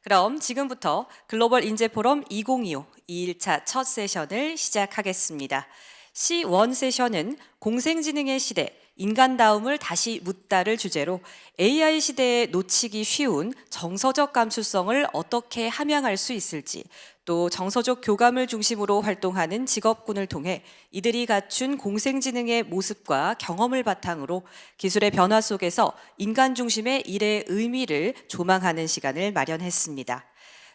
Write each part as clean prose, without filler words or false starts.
그럼 지금부터 글로벌인재포럼 2025 2일차 첫 세션을 시작하겠습니다. C-1세션은 공생지능의 시대, 인간다움을 다시 묻다를 주제로 AI 시대에 놓치기 쉬운 정서적 감수성을 어떻게 함양할 수 있을지, 또 정서적 교감을 중심으로 활동하는 직업군을 통해 이들이 갖춘 공생지능의 모습과 경험을 바탕으로 기술의 변화 속에서 인간 중심의 일의 의미를 조망하는 시간을 마련했습니다.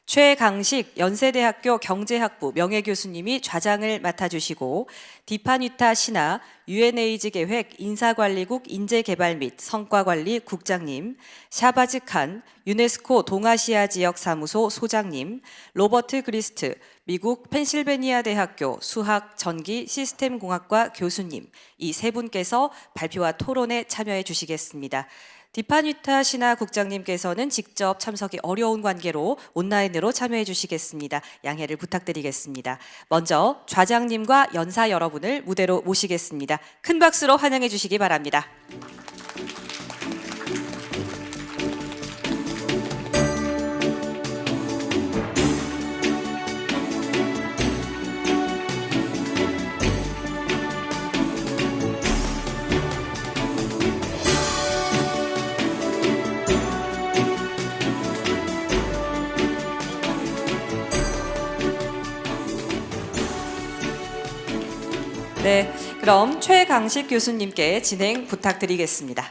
최강식 연세대학교 경제학부 명예교수님이 좌장을 맡아주시고 디판위타 신하 UNAIDS계획 인사관리국 인재개발 및 성과관리 국장님, 샤바즈 칸 유네스코 동아시아지역사무소 소장님, 로버트 그리스트 미국 펜실베이니아대학교 수학 전기 시스템공학과 교수님, 이 세 분께서 발표와 토론에 참여해 주시겠습니다. 디판위타 신하 국장님께서는 직접 참석이 어려운 관계로 온라인으로 참여해 주시겠습니다. 양해를 부탁드리겠습니다. 먼저 좌장님과 연사 여러분을 무대로 모시겠습니다. 큰 박수로 환영해 주시기 바랍니다. 네, 그럼 최강식 교수님께 진행 부탁드리겠습니다.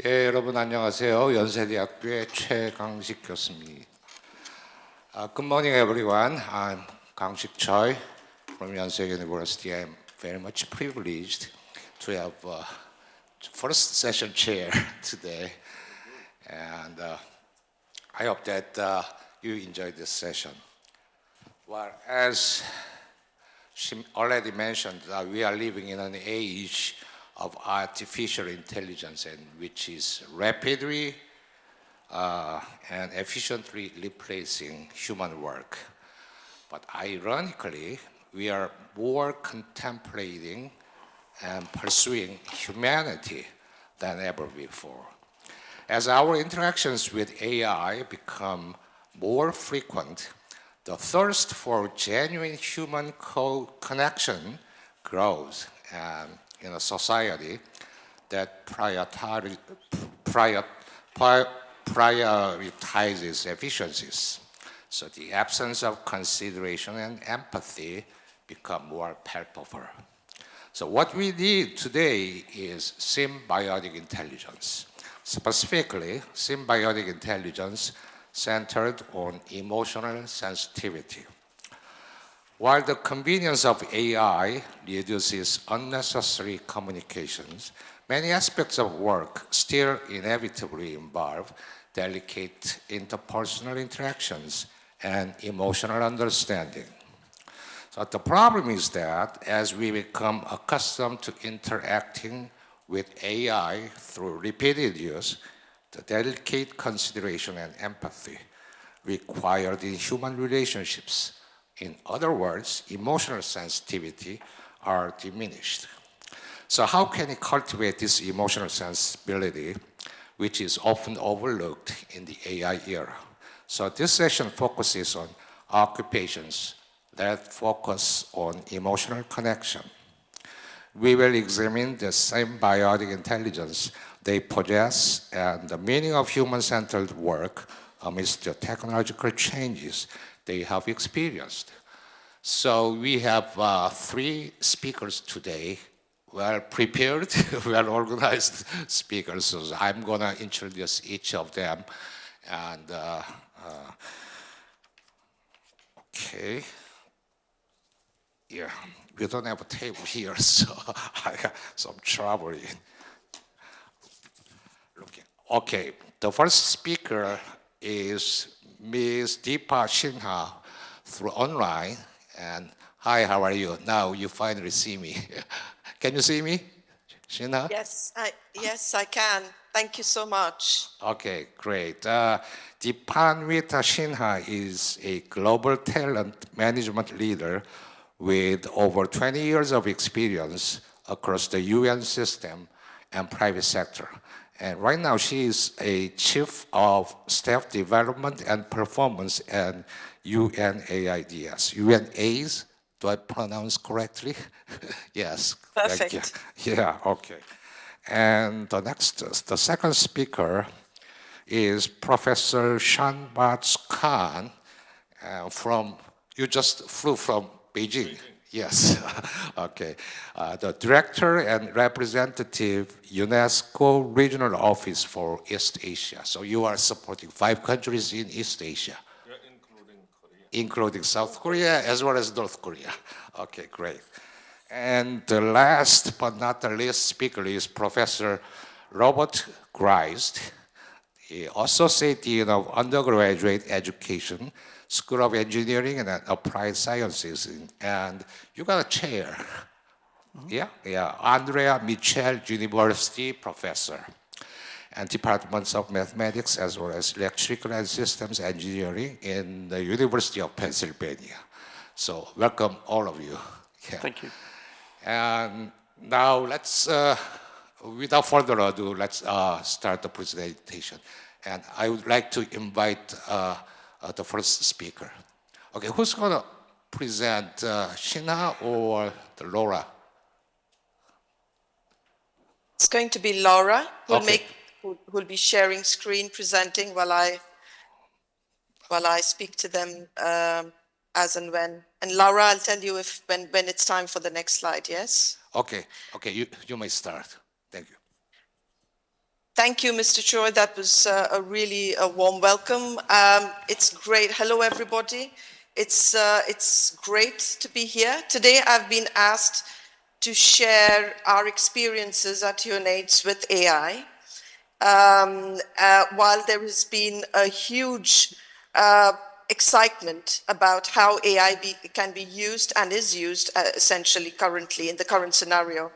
예, 여러분 안녕하세요. 연세대학교의 최강식 교수입니다. Good morning, everyone. I'm Kangshik Choi from Yonsei University. I'm very much privileged to have first session chair today, and I hope that you enjoyed this session. Well, as she already mentioned, we are living in an age of artificial intelligence, and which is rapidly and efficiently replacing human work. But ironically, we are more contemplating and pursuing humanity than ever before. As our interactions with AI become more frequent, the thirst for genuine human connection grows in a society that prioritizes efficiencies. So the absence of consideration and empathy become more palpable. So what we need today is symbiotic intelligence. Specifically, symbiotic intelligence centered on emotional sensitivity. While the convenience of AI reduces unnecessary communications, many aspects of work still inevitably involve delicate interpersonal interactions and emotional understanding. So the problem is that as we become accustomed to interacting with AI through repeated use, the delicate consideration and empathy required in human relationships, in other words, emotional sensitivity, are diminished. So how can we cultivate this emotional sensibility, which is often overlooked in the AI era? So this session focuses on occupations that focus on emotional connection. We will examine the symbiotic intelligence they possess and the meaning of human-centered work amidst the technological changes they have experienced. So we have three speakers today, well prepared, well organized speakers. So I'm going to introduce each of them. And okay. Yeah, we don't have a table here, so I got some trouble in looking. Okay, the first speaker is Ms. Deepa Sinha through online. And hi, how are you? Now you finally see me. Can you see me, Sinha? Yes, I can. Thank you so much. Okay, great. Dipanwita Sinha is a global talent management leader with over 20 years of experience across the UN system and private sector. And right now, she is a Chief of Staff Development and Performance at UNAIDS. UNAIDS, do I pronounce correctly? Yes. Thank you. Perfect. Yeah, okay. And the second speaker is Professor Shanbaz Khan you just flew from Beijing. Yes, okay. The Director and Representative, UNESCO Regional Office for East Asia. So you are supporting 5 countries in East Asia. Yeah, including Korea. Including South Korea as well as North Korea. Okay, great. And the last but not the least speaker is Professor Robert Grist, the Associate Dean of Undergraduate Education, School of Engineering and Applied Sciences, and you got a chair. Yeah, Andrea Mitchell University Professor, and Departments of Mathematics as well as Electrical and Systems Engineering in the University of Pennsylvania. So welcome all of you. Yeah. Thank you. And now let's, without further ado, let's start the presentation. And I would like to invite the first speaker. Okay, who's gonna present, Shina or the Laura? It's going to be Laura Okay. who'll be sharing screen, presenting while I speak to them as and when. And Laura, I'll tell you when it's time for the next slide. Yes. Okay, you may start. Thank you. Thank you, Mr. Choi. That was a really warm welcome. It's great. Hello, everybody. It's great to be here. Today, I've been asked to share our experiences at UNAIDS with AI. While there has been a huge excitement about how AI can be used and is used essentially currently in the current scenario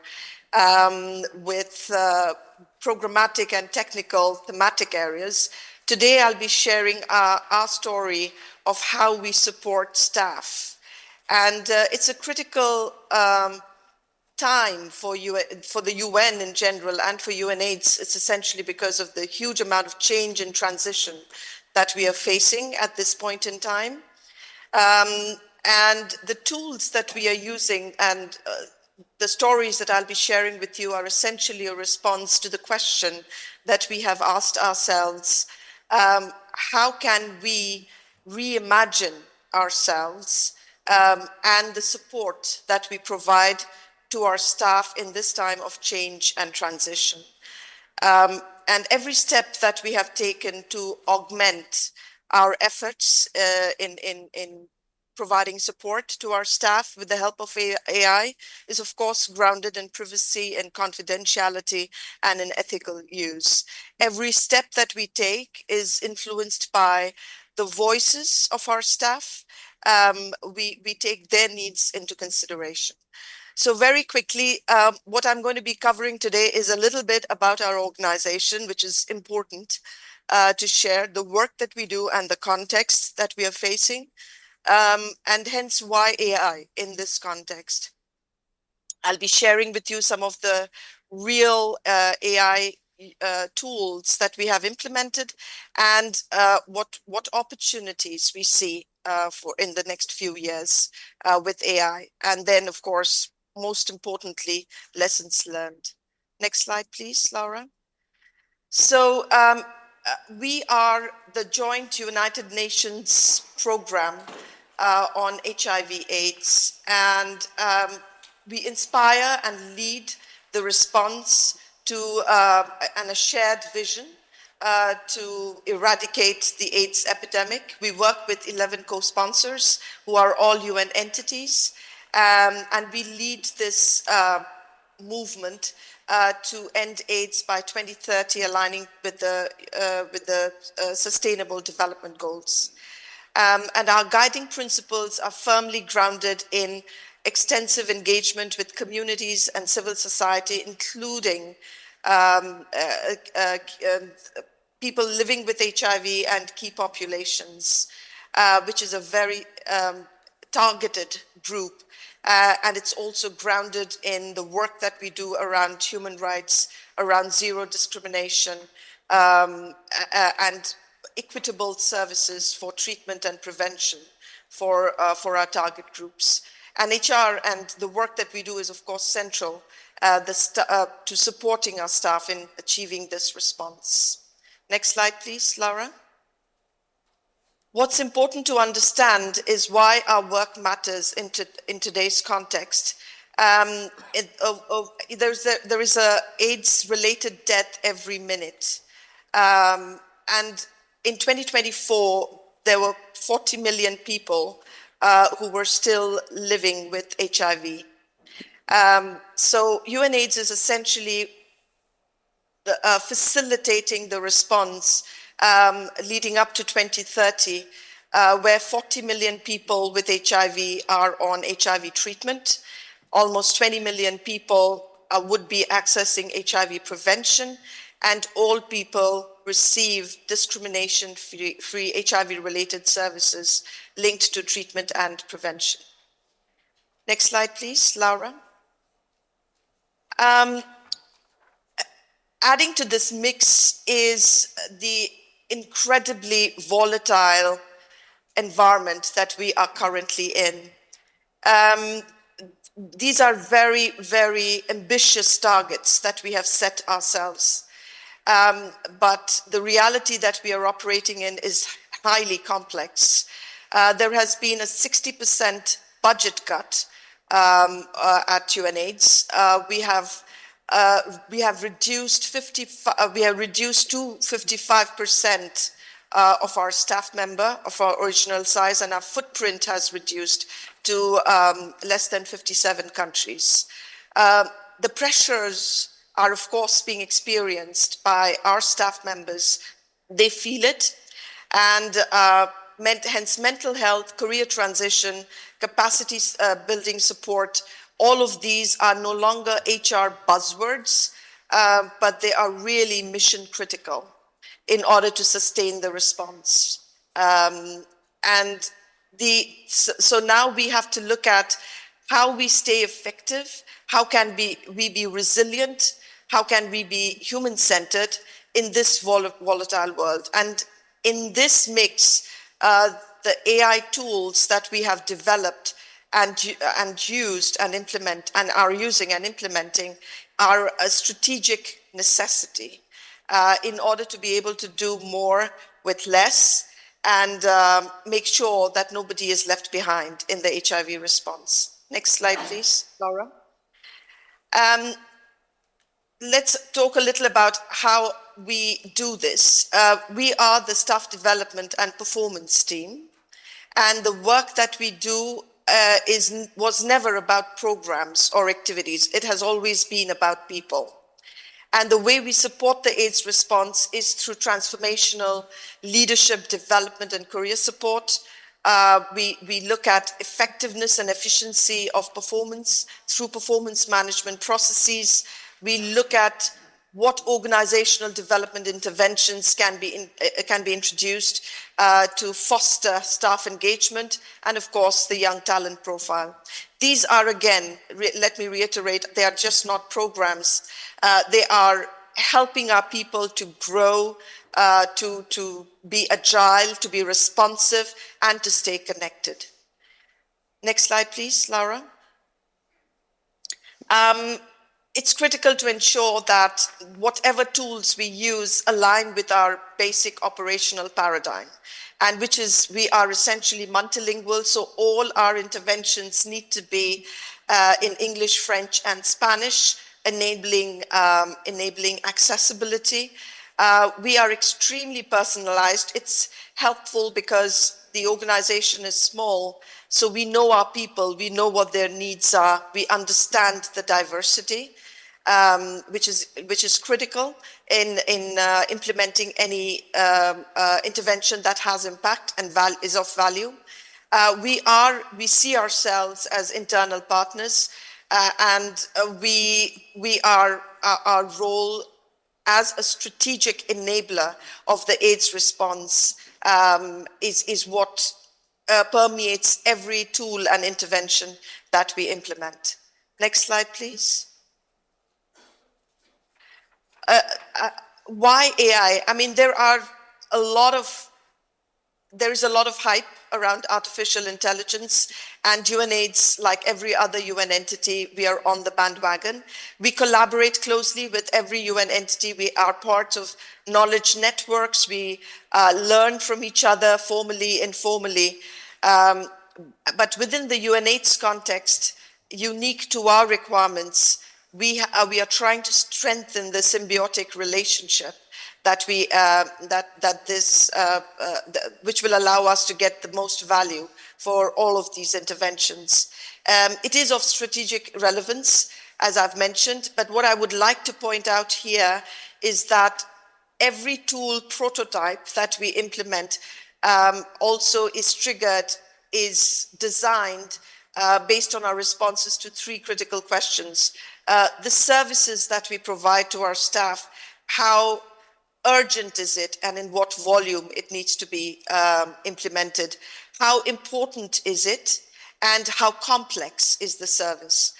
with programmatic and technical thematic areas. Today, I'll be sharing our story of how we support staff. And it's a critical time for the UN in general and for UNAIDS. It's essentially because of the huge amount of change and transition that we are facing at this point in time. And the tools that we are using and the stories that I'll be sharing with you are essentially a response to the question that we have asked ourselves: how can we reimagine ourselves and the support that we provide to our staff in this time of change and transition? And every step that we have taken to augment our efforts in providing support to our staff with the help of AI is, of course, grounded in privacy and confidentiality and in ethical use. Every step that we take is influenced by the voices of our staff. We take their needs into consideration. So very quickly, what I'm going to be covering today is a little bit about our organization, which is important to share the work that we do and the context that we are facing. And hence why AI in this context. I'll be sharing with you some of the real AI tools that we have implemented and what opportunities we see for in the next few years with AI. And then, of course, most importantly, lessons learned. Next slide, please, Laura. So we are the joint United Nations program on HIV/AIDS, and we inspire and lead the response to and a shared vision to eradicate the AIDS epidemic. We work with 11 co-sponsors who are all UN entities, and we lead this movement to end AIDS by 2030, aligning with the Sustainable Development Goals. And our guiding principles are firmly grounded in extensive engagement with communities and civil society, including people living with HIV and key populations, which is a very targeted group. And it's also grounded in the work that we do around human rights, around zero discrimination and equitable services for treatment and prevention for our target groups. And HR and the work that we do is, of course, central to supporting our staff in achieving this response. Next slide, please, Laura. What's important to understand is why our work matters in today's context. There is a AIDS-related death every minute. And in 2024, there were 40 million people who were still living with HIV. So UNAIDS is essentially facilitating the response leading up to 2030, where 40 million people with HIV are on HIV treatment. Almost 20 million people would be accessing HIV prevention, and all people receive discrimination-free HIV-related services linked to treatment and prevention. Next slide, please, Laura. Adding to this mix is the incredibly volatile environment that we are currently in. These are very, very ambitious targets that we have set ourselves. But the reality that we are operating in is highly complex. There has been a 60% budget cut at UNAIDS. We have reduced to 55% of our staff member of our original size, and our footprint has reduced to less than 57 countries. The pressures are, of course, being experienced by our staff members. They feel it, and hence mental health, career transition, capacity building support, all of these are no longer HR buzzwords, but they are really mission critical in order to sustain the response. So now we have to look at how we stay effective, how can we be resilient, how can we be human-centered in this volatile world. And in this mix, the AI tools that we have developed and used and implement and are using and implementing are a strategic necessity in order to be able to do more with less and make sure that nobody is left behind in the HIV response. Next slide, please, Laura. Let's talk a little about how we do this. We are the staff development and performance team, and the work that we do was never about programs or activities. It has always been about people. And the way we support the AIDS response is through transformational leadership development and career support. We look at effectiveness and efficiency of performance through performance management processes. We look at what organizational development interventions can be introduced to foster staff engagement, and of course the young talent profile. These are, again, let me reiterate, they are just not programs. They are helping our people to grow, to be agile, to be responsive, and to stay connected. Next slide, please, Laura. It's critical to ensure that whatever tools we use align with our basic operational paradigm, and which is we are essentially multilingual, so all our interventions need to be in English, French, and Spanish, enabling accessibility. We are extremely personalized. It's helpful because the organization is small, so we know our people, we know what their needs are, we understand the diversity, which is critical in implementing any intervention that has impact and is of value. We see ourselves as internal partners, and our role as a strategic enabler of the AIDS response is what permeates every tool and intervention that we implement. Next slide, please. Why AI? I mean, there is a lot of hype around artificial intelligence, and UNAIDS, like every other UN entity, we are on the bandwagon. We collaborate closely with every UN entity. We are part of knowledge networks. We learn from each other formally, informally. But within the UNAIDS context, unique to our requirements, we are trying to strengthen the symbiotic relationship which will allow us to get the most value for all of these interventions. It is of strategic relevance, as I've mentioned, but what I would like to point out here is that every tool prototype that we implement also is designed based on our responses to 3 critical questions. The services that we provide to our staff, how urgent is it and in what volume it needs to be implemented? How important is it and how complex is the service?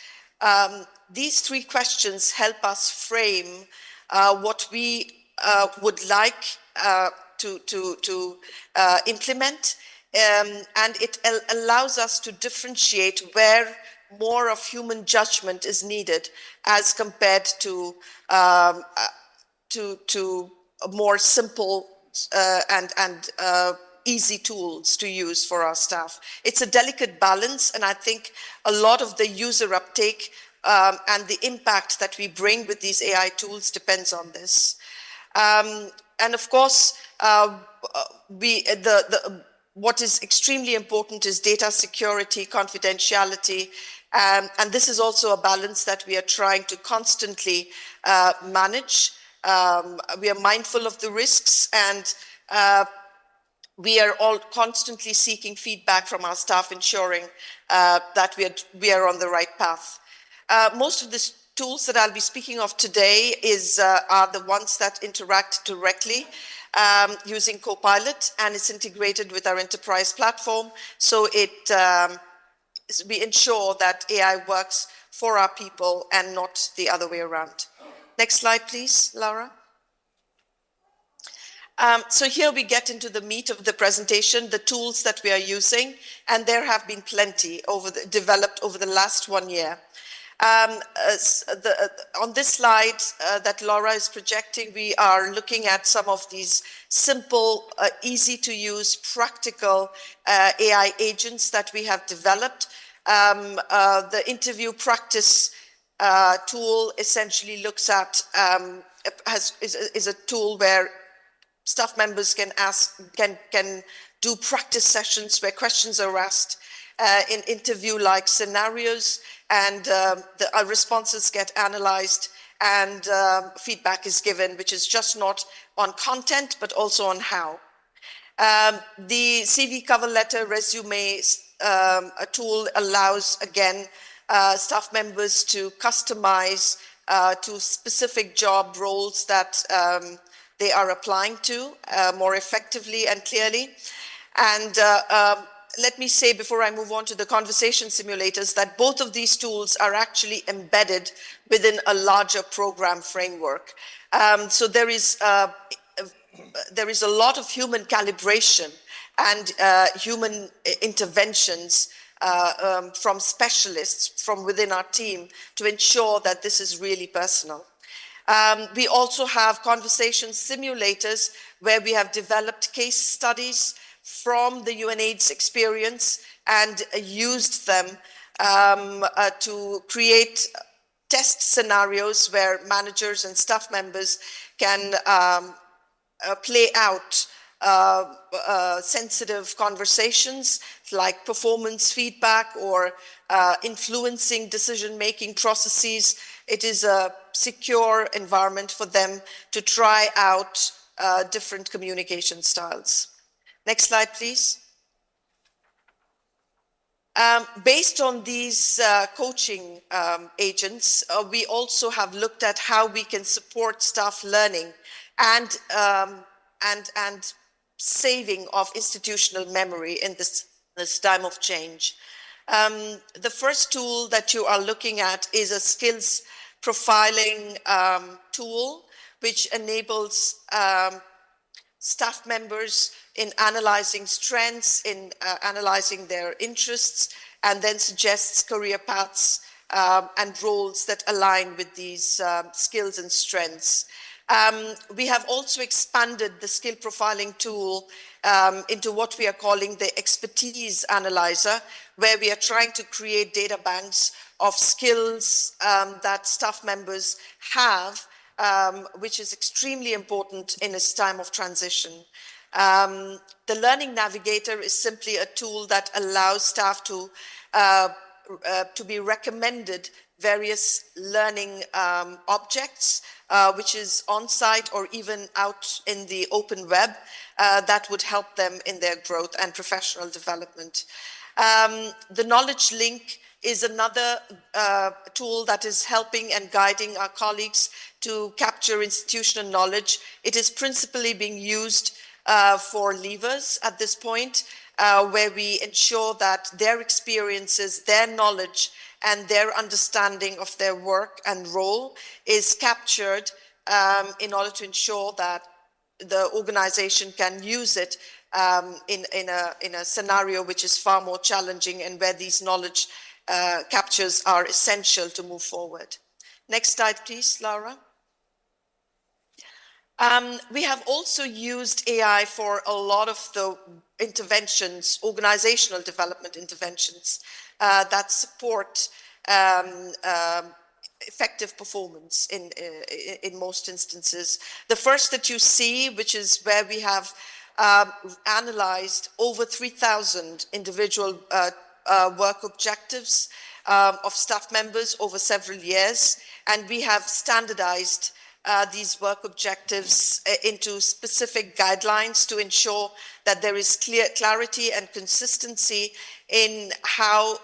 These 3 questions help us frame what we would like to implement, and it allows us to differentiate where more of human judgment is needed as compared to more simple and easy tools to use for our staff. It's a delicate balance, and I think a lot of the user uptake and the impact that we bring with these AI tools depends on this. And of course, what is extremely important is data security, confidentiality, and this is also a balance that we are trying to constantly manage. We are mindful of the risks, and we are all constantly seeking feedback from our staff, ensuring that we are on the right path. Most of the tools that I'll be speaking of today are the ones that interact directly using Copilot, and it's integrated with our enterprise platform. So we ensure that AI works for our people and not the other way around. Next slide, please, Laura. So here we get into the meat of the presentation, the tools that we are using, and there have been plenty developed over the last 1 year. On this slide that Laura is projecting, we are looking at some of these simple, easy to use, practical AI agents that we have developed. The interview practice tool essentially looks at, is a tool where staff members can do practice sessions where questions are asked in interview-like scenarios, and our responses get analyzed, and feedback is given, which is just not on content, but also on how. The CV cover letter resume a tool allows, again, staff members to customize to specific job roles that they are applying to more effectively and clearly. And let me say, before I move on to the conversation simulators, that both of these tools are actually embedded within a larger program framework. So there is a lot of human calibration and human interventions from specialists from within our team to ensure that this is really personal. We also have conversation simulators where we have developed case studies from the UNAIDS experience and used them to create test scenarios where managers and staff members can play out sensitive conversations like performance feedback or influencing decision-making processes. It is a secure environment for them to try out different communication styles. Next slide, please. Based on these coaching agents, we also have looked at how we can support staff learning and saving of institutional memory in this time of change. The first tool that you are looking at is a skills profiling tool, which enables staff members in analyzing strengths, in analyzing their interests, and then suggests career paths and roles that align with these skills and strengths. We have also expanded the skill profiling tool into what we are calling the expertise analyzer, where we are trying to create data banks of skills that staff members have, which is extremely important in this time of transition. The Learning Navigator is simply a tool that allows staff to be recommended various learning objects, which is on-site or even out in the open web, that would help them in their growth and professional development. The Knowledge Link is another tool that is helping and guiding our colleagues to capture institutional knowledge. It is principally being used for leavers at this point, where we ensure that their experiences, their knowledge, and their understanding of their work and role is captured in order to ensure that the organization can use it in a scenario which is far more challenging and where these knowledge captures are essential to move forward. Next slide, please, Laura. We have also used AI for a lot of the interventions, organizational development interventions that support effective performance in most instances. The first that you see, which is where we have analyzed over 3,000 individual work objectives of staff members over several years, and we have standardized these work objectives into specific guidelines to ensure that there is clarity and consistency in how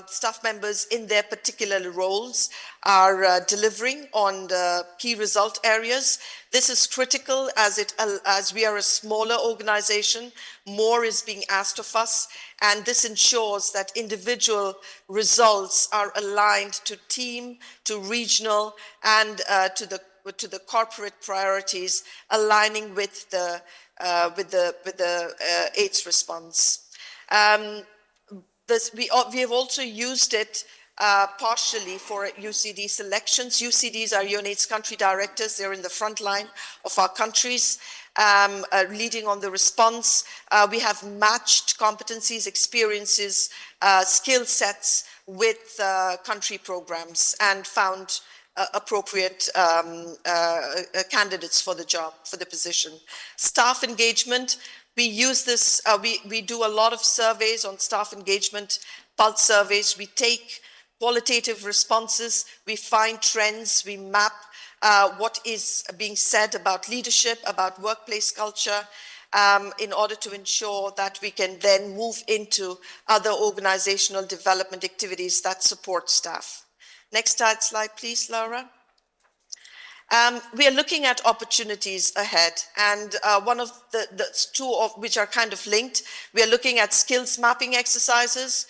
staff members in their particular roles are delivering on the key result areas. This is critical as we are a smaller organization, more is being asked of us, and this ensures that individual results are aligned to team, to regional, and to the corporate priorities, aligning with the AIDS response. We have also used it partially for UCD selections. UCDs are UNAIDS country directors. They're in the front line of our countries, leading on the response. We have matched competencies, experiences, skill sets with country programs and found appropriate candidates for the job, for the position. Staff engagement, we use this, we do a lot of surveys on staff engagement, pulse surveys. We take qualitative responses, we find trends, we map what is being said about leadership, about workplace culture, in order to ensure that we can then move into other organizational development activities that support staff. Next slide, please, Laura. We are looking at opportunities ahead, and one of the two of which are kind of linked. We are looking at skills mapping exercises,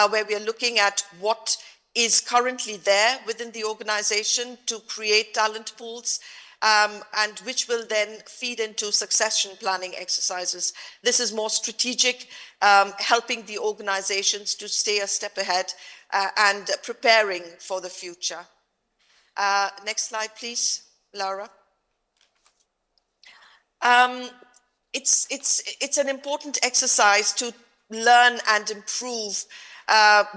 where we are looking at what is currently there within the organization to create talent pools, and which will then feed into succession planning exercises. This is more strategic, helping the organizations to stay a step ahead and preparing for the future. Next slide, please, Laura. It's an important exercise to learn and improve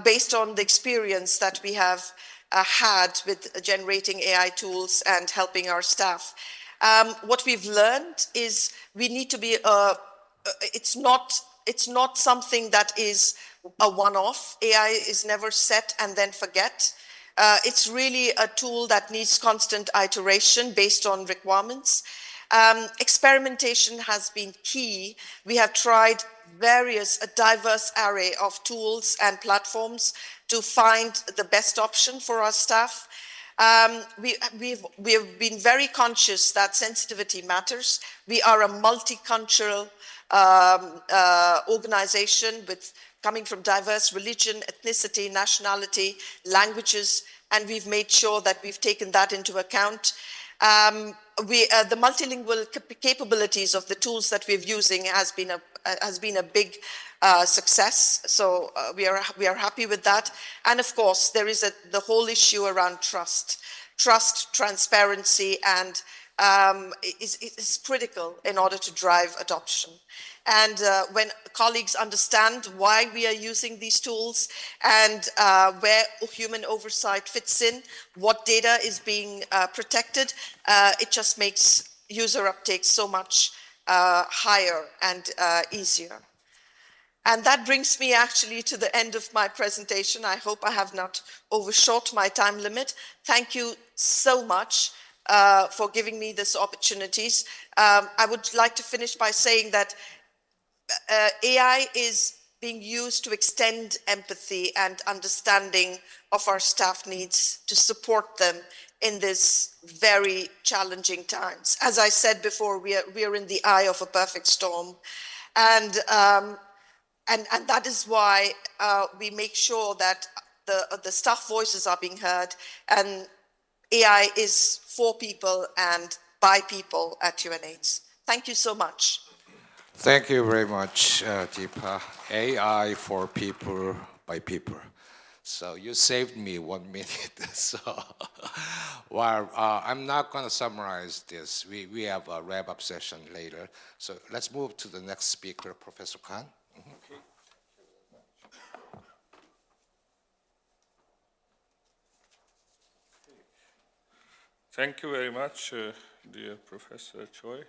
based on the experience that we have had with generating AI tools and helping our staff. What we've learned is we need to be, it's not something that is a one-off. AI is never set and then forget. It's really a tool that needs constant iteration based on requirements. Experimentation has been key. We have tried a diverse array of tools and platforms to find the best option for our staff. We have been very conscious that sensitivity matters. We are a multicultural organization coming from diverse religion, ethnicity, nationality, languages, and we've made sure that we've taken that into account. the multilingual capabilities of the tools that we're using has been a big success. So we are happy with that. And of course, there is the whole issue around trust, transparency, and is critical in order to drive adoption. And when colleagues understand why we are using these tools and where human oversight fits in, what data is being protected, it just makes user uptake so much higher and easier. And that brings me actually to the end of my presentation. I hope I have not overshot my time limit. Thank you so much for giving me this opportunities. I would like to finish by saying that AI is being used to extend empathy and understanding of our staff needs to support them in this very challenging times. As I said before, we are in the eye of a perfect storm. And that is why we make sure that the staff voices are being heard, and AI is for people and by people at UNAIDS. Thank you so much. Thank you very much, Deepa. AI for people, by people. So you saved me 1 minute. So while I'm not going to summarize this, we have a wrap-up session later. So let's move to the next speaker, Professor Khan. Okay. Thank you very much, dear Professor Choi.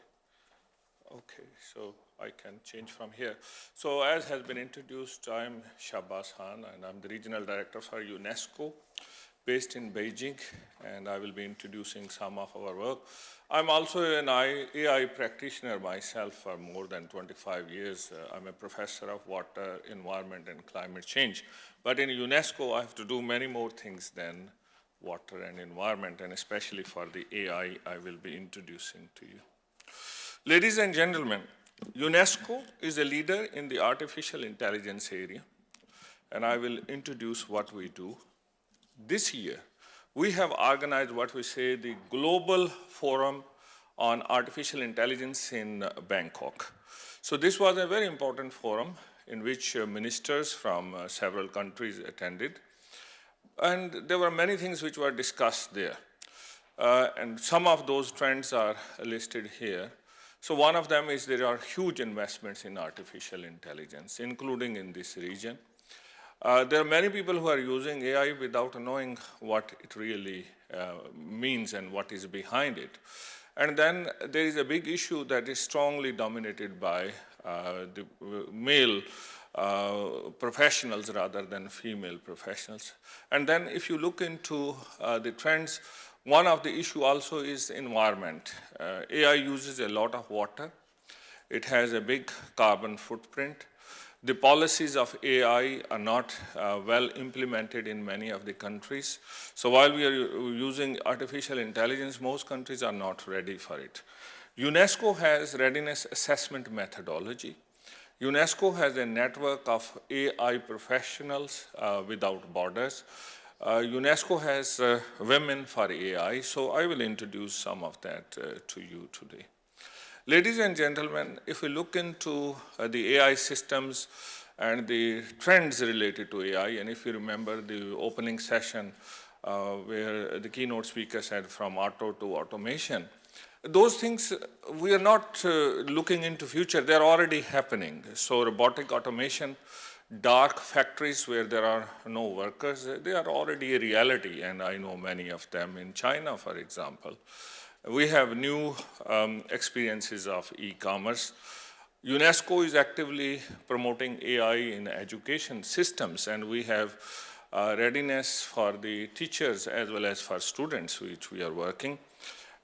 Okay, so I can change from here. So as has been introduced, I'm Shahbaz Khan, and I'm the Regional Director for UNESCO, based in Beijing, and I will be introducing some of our work. I'm also an AI practitioner myself for more than 25 years. I'm a professor of water, environment, and climate change. But in UNESCO, I have to do many more things than water and environment, and especially for the AI I will be introducing to you. Ladies and gentlemen, UNESCO is a leader in the artificial intelligence area, and I will introduce what we do. This year, we have organized what we say the Global Forum on Artificial Intelligence in Bangkok. So this was a very important forum in which ministers from several countries attended. And there were many things which were discussed there. And some of those trends are listed here. So one of them is there are huge investments in artificial intelligence, including in this region. There are many people who are using AI without knowing what it really means and what is behind it. And then there is a big issue that is strongly dominated by the male professionals rather than female professionals. And then if you look into the trends, one of the issue also is environment. AI uses a lot of water. It has a big carbon footprint. The policies of AI are not well implemented in many of the countries. So while we are using artificial intelligence, most countries are not ready for it. UNESCO has readiness assessment methodology. UNESCO has a network of AI professionals without borders. UNESCO has Women for AI, so I will introduce some of that to you today. Ladies and gentlemen, if we look into the AI systems and the trends related to AI, and if you remember the opening session where the keynote speaker said from auto to automation, those things, we are not looking into future, they're already happening. So robotic automation, dark factories where there are no workers, they are already a reality, and I know many of them in China, for example. We have new experiences of e-commerce. UNESCO is actively promoting AI in education systems, and we have readiness for the teachers as well as for students, which we are working.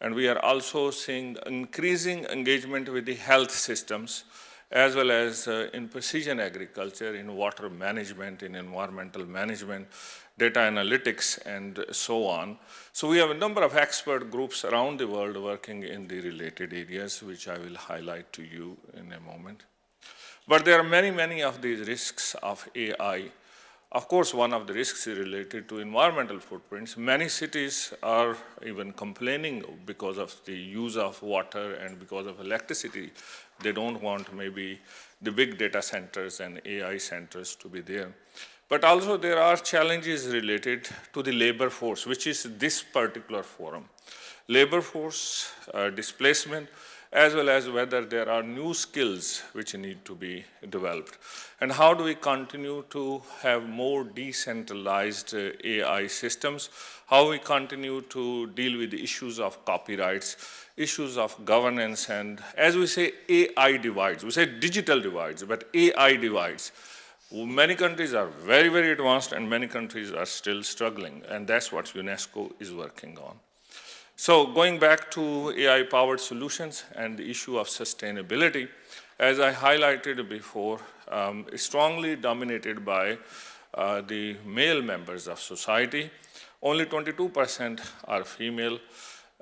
And we are also seeing increasing engagement with the health systems, as well as in precision agriculture, in water management, in environmental management, data analytics, and so on. So we have a number of expert groups around the world working in the related areas, which I will highlight to you in a moment. But there are many, many of these risks of AI. Of course, one of the risks is related to environmental footprints. Many cities are even complaining because of the use of water and because of electricity. They don't want maybe the big data centers and AI centers to be there. But also there are challenges related to the labor force, which is this particular forum. Labor force displacement, as well as whether there are new skills which need to be developed. And how do we continue to have more decentralized AI systems? How we continue to deal with the issues of copyrights, issues of governance, and as we say, AI divides. We say digital divides, but AI divides. Many countries are very, very advanced, and many countries are still struggling, and that's what UNESCO is working on. So going back to AI-powered solutions and the issue of sustainability, as I highlighted before, is strongly dominated by the male members of society. Only 22% are female.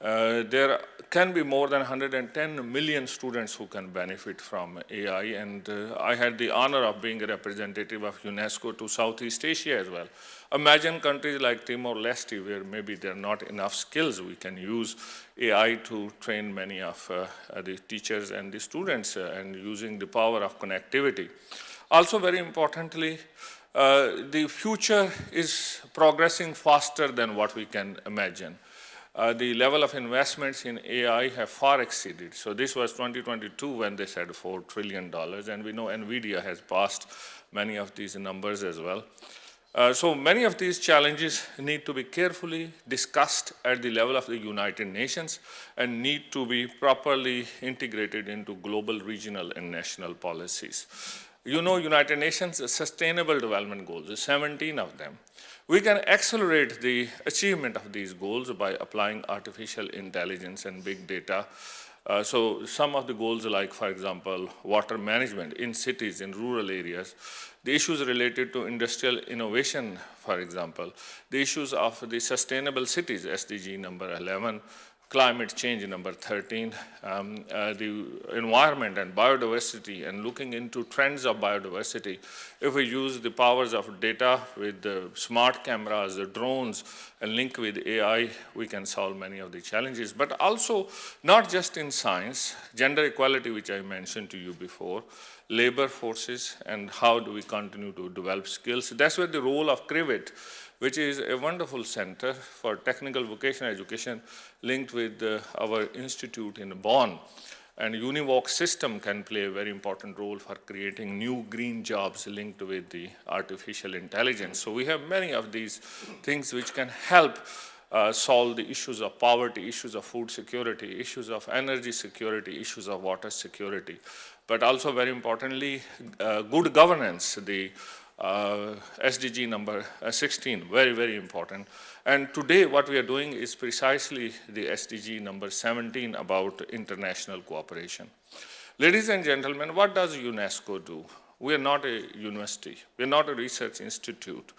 There can be more than 110 million students who can benefit from AI, and I had the honor of being a representative of UNESCO to Southeast Asia as well. Imagine countries like Timor-Leste, where maybe there are not enough skills. We can use AI to train many of the teachers and the students and using the power of connectivity. Also, very importantly, the future is progressing faster than what we can imagine. The level of investments in AI have far exceeded. So this was 2022 when they said $4 trillion, and we know NVIDIA has passed many of these numbers as well. So many of these challenges need to be carefully discussed at the level of the United Nations and need to be properly integrated into global, regional, and national policies. You know, United Nations Sustainable Development Goals, 17 of them. We can accelerate the achievement of these goals by applying artificial intelligence and big data. So some of the goals like, for example, water management in cities, in rural areas, the issues related to industrial innovation, for example, the issues of the sustainable cities, SDG number 11, climate change number 13, the environment and biodiversity, and looking into trends of biodiversity. If we use the powers of data with the smart cameras, the drones, and link with AI, we can solve many of the challenges. But also, not just in science, gender equality, which I mentioned to you before, labor forces, and how do we continue to develop skills. That's where the role of CRIVIT, which is a wonderful center for technical vocational education linked with our institute in Bonn. And UniVoc system can play a very important role for creating new green jobs linked with the artificial intelligence. So we have many of these things which can help solve the issues of poverty, issues of food security, issues of energy security, issues of water security. But also very importantly, good governance, the SDG number 16, very, very important. And today what we are doing is precisely the SDG number 17 about international cooperation. Ladies and gentlemen, what does UNESCO do? We are not a university. We are not a research institute.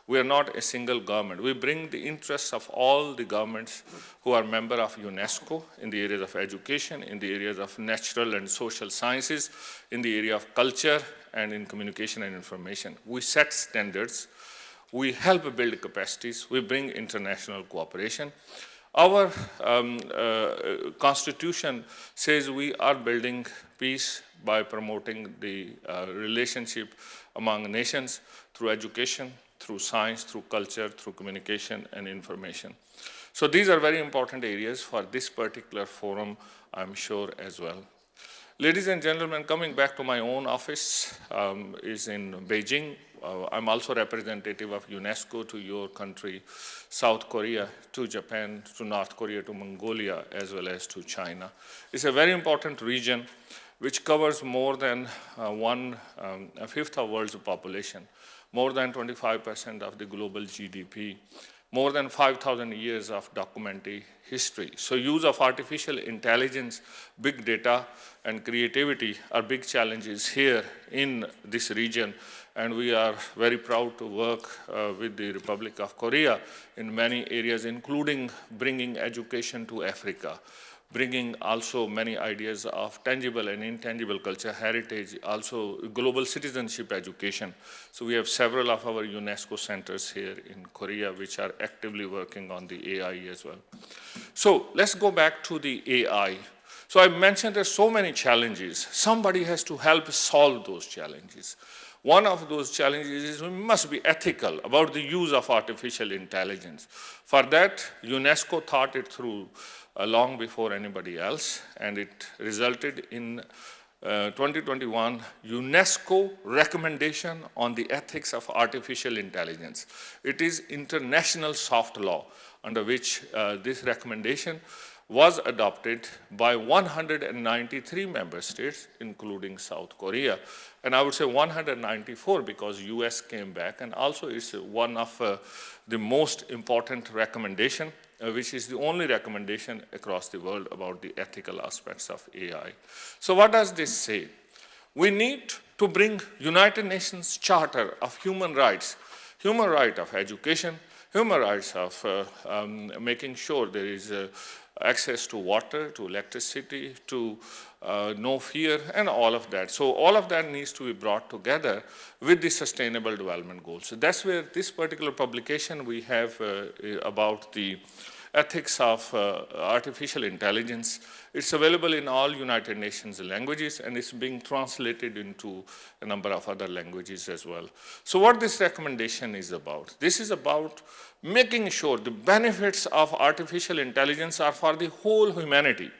We are not a single government. We bring the interests of all the governments who are member of UNESCO in the areas of education, in the areas of natural and social sciences, in the area of culture, and in communication and information. We set standards. We help build capacities. We bring international cooperation. Our constitution says we are building peace by promoting the relationship among nations through education, through science, through culture, through communication and information. So these are very important areas for this particular forum, I'm sure, as well. Ladies and gentlemen, coming back to my own office is in Beijing. I'm also representative of UNESCO to your country, South Korea, to Japan, to North Korea, to Mongolia, as well as to China. It's a very important region which covers more than a fifth of the world's population, more than 25% of the global GDP, more than 5,000 years of documentary history. So use of artificial intelligence, big data, and creativity are big challenges here in this region. And we are very proud to work with the Republic of Korea in many areas, including bringing education to Africa, bringing also many ideas of tangible and intangible culture, heritage, also global citizenship education. So we have several of our UNESCO centers here in Korea which are actively working on the AI as well. So let's go back to the AI. So I mentioned there's so many challenges. Somebody has to help solve those challenges. One of those challenges is we must be ethical about the use of artificial intelligence. For that, UNESCO thought it through long before anybody else, and it resulted in 2021 UNESCO recommendation on the ethics of artificial intelligence. It is international soft law under which this recommendation was adopted by 193 member states, including South Korea. And I would say 194 because US came back, and also it's one of the most important recommendation, which is the only recommendation across the world about the ethical aspects of AI. So what does this say? We need to bring United Nations Charter of Human Rights, human right of education, human rights of making sure there is access to water, to electricity, to no fear, and all of that. So all of that needs to be brought together with the Sustainable Development Goals. So that's where this particular publication we have about the ethics of artificial intelligence. It's available in all United Nations languages, and it's being translated into a number of other languages as well. So what this recommendation is about? This is about making sure the benefits of artificial intelligence are for the whole humanity.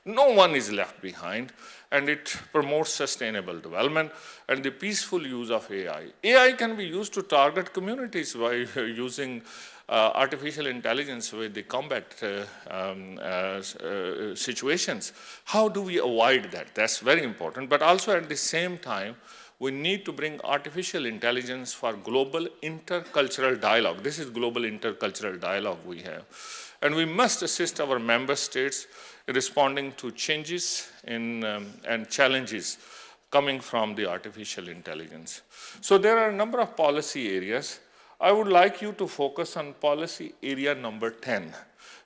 No one is left behind, and it promotes sustainable development and the peaceful use of AI. AI can be used to target communities by using artificial intelligence with the combat situations. How do we avoid that? That's very important. But also at the same time, we need to bring artificial intelligence for global intercultural dialogue. This is global intercultural dialogue we have. And we must assist our member states in responding to changes in, and challenges coming from the artificial intelligence. So there are a number of policy areas. I would like you to focus on policy area number 10,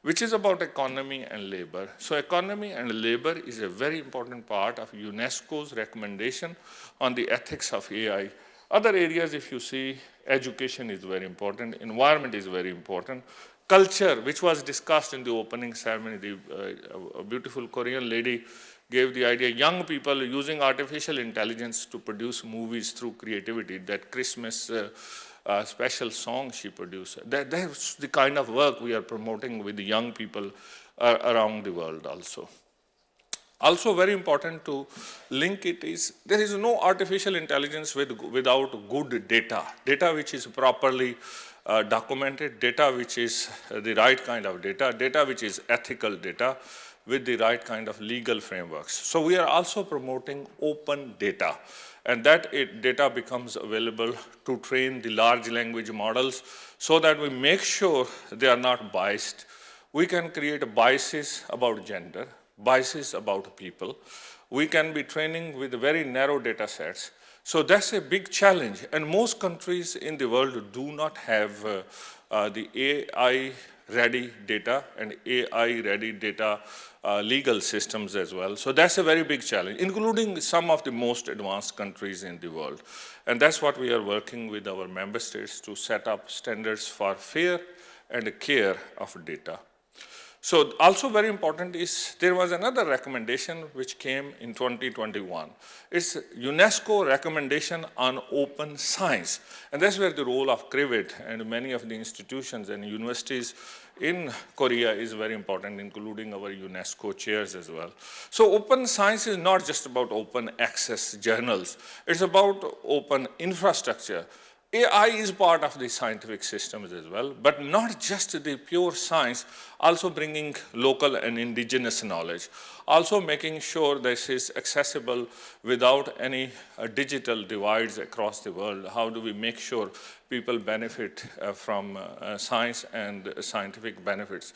which is about economy and labor. So economy and labor is a very important part of UNESCO's recommendation on the ethics of AI. Other areas, if you see, education is very important, environment is very important, culture, which was discussed in the opening ceremony, a beautiful Korean lady gave the idea, young people using artificial intelligence to produce movies through creativity, that Christmas special song she produced. That's the kind of work we are promoting with the young people around the world also. Also very important to link it is, there is no artificial intelligence without good data. Data which is properly documented, data which is the right kind of data, data which is ethical data with the right kind of legal frameworks. So we are also promoting open data, and that data becomes available to train the large language models so that we make sure they are not biased. We can create biases about gender, biases about people. We can be training with very narrow data sets. So that's a big challenge, and most countries in the world do not have the AI-ready data and AI-ready data legal systems as well. So that's a very big challenge, including some of the most advanced countries in the world. And that's what we are working with our member states to set up standards for fair and care of data. So also very important is there was another recommendation which came in 2021. It's UNESCO recommendation on open science. And that's where the role of CRIVIT and many of the institutions and universities in Korea is very important, including our UNESCO chairs as well. So open science is not just about open access journals. It's about open infrastructure. AI is part of the scientific systems as well, but not just the pure science, also bringing local and indigenous knowledge, also making sure this is accessible without any digital divides across the world. How do we make sure people benefit from science and scientific benefits?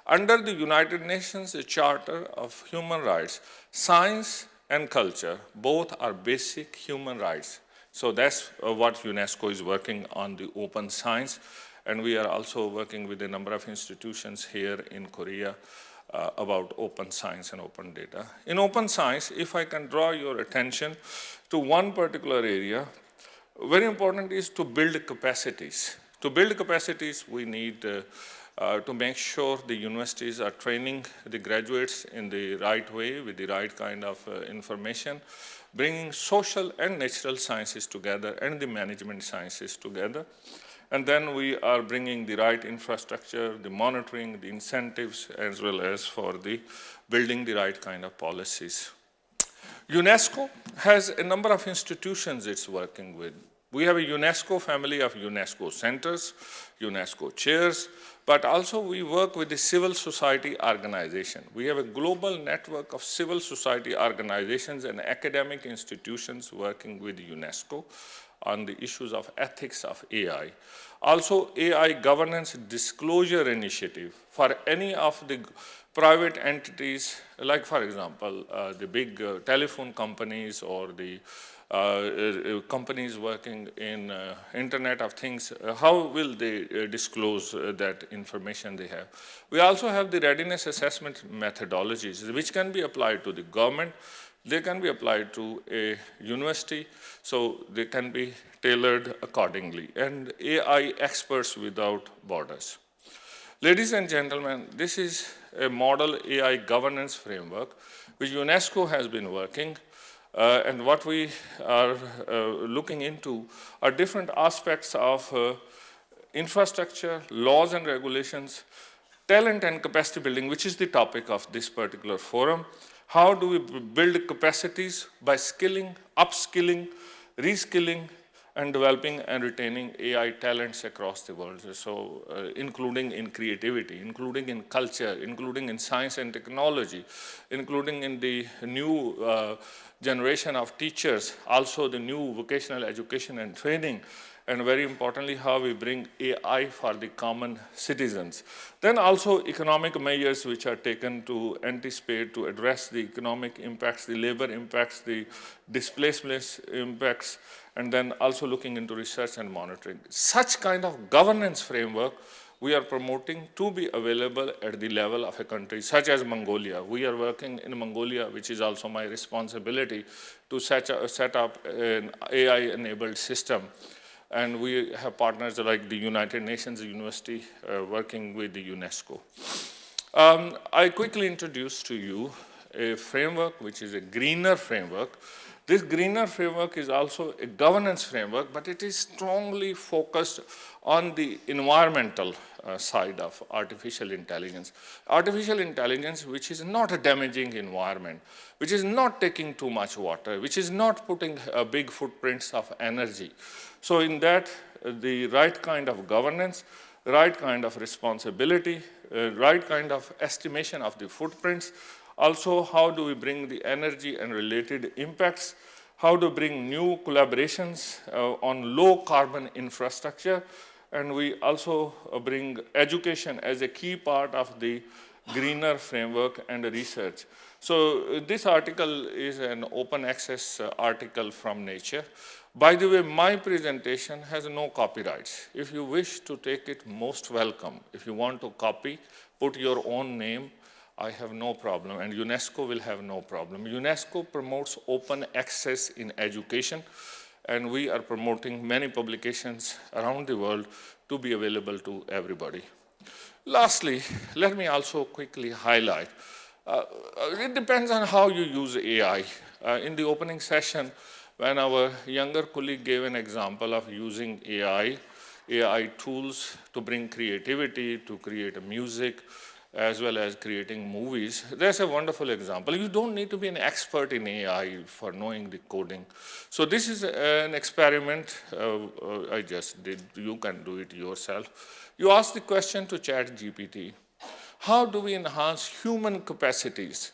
Under the United Nations Charter of Human Rights, science and culture both are basic human rights. So that's what UNESCO is working on, the open science. And we are also working with a number of institutions here in Korea about open science and open data. In open science, if I can draw your attention to one particular area, very important is to build capacities. To build capacities, we need to make sure the universities are training the graduates in the right way with the right kind of information, bringing social and natural sciences together and the management sciences together. And then we are bringing the right infrastructure, the monitoring, the incentives, as well as for the building the right kind of policies. UNESCO has a number of institutions it's working with. We have a UNESCO family of UNESCO centers, UNESCO chairs, but also we work with the civil society organization. We have a global network of civil society organizations and academic institutions working with UNESCO on the issues of ethics of AI. Also, AI governance disclosure initiative for any of the private entities, like for example, the big telephone companies or the companies working in Internet of Things, how will they disclose that information they have? We also have the readiness assessment methodologies, which can be applied to the government, they can be applied to a university, so they can be tailored accordingly, and AI experts without borders. Ladies and gentlemen, this is a model AI governance framework which UNESCO has been working, and what we are looking into are different aspects of infrastructure, laws and regulations, talent and capacity building, which is the topic of this particular forum. How do we build capacities? By skilling, upskilling, reskilling, and developing and retaining AI talents across the world. So including in creativity, including in culture, including in science and technology, including in the new generation of teachers, also the new vocational education and training, and very importantly, how we bring AI for the common citizens. Then also economic measures which are taken to anticipate, to address the economic impacts, the labor impacts, the displacement impacts, and then also looking into research and monitoring. Such kind of governance framework we are promoting to be available at the level of a country such as Mongolia. We are working in Mongolia, which is also my responsibility, to set up an AI-enabled system. And we have partners like the United Nations University working with the UNESCO. I quickly introduce to you a framework which is a greener framework. This greener framework is also a governance framework, but it is strongly focused on the environmental side of artificial intelligence. Artificial intelligence which is not damaging environment, which is not taking too much water, which is not putting big footprints of energy. So in that, the right kind of governance, right kind of responsibility, right kind of estimation of the footprints. Also, how do we bring the energy and related impacts? How to bring new collaborations on low carbon infrastructure. And we also bring education as a key part of the greener framework and research. So this article is an open access article from Nature. By the way, my presentation has no copyrights. If you wish to take it, most welcome. If you want to copy, put your own name, I have no problem, and UNESCO will have no problem. UNESCO promotes open access in education, and we are promoting many publications around the world to be available to everybody. Lastly, let me also quickly highlight, it depends on how you use AI. In the opening session, when our younger colleague gave an example of using AI tools to bring creativity, to create music, as well as creating movies, that's a wonderful example. You don't need to be an expert in AI for knowing the coding. So this is an experiment I just did. You can do it yourself. You ask the question to ChatGPT, how do we enhance human capacities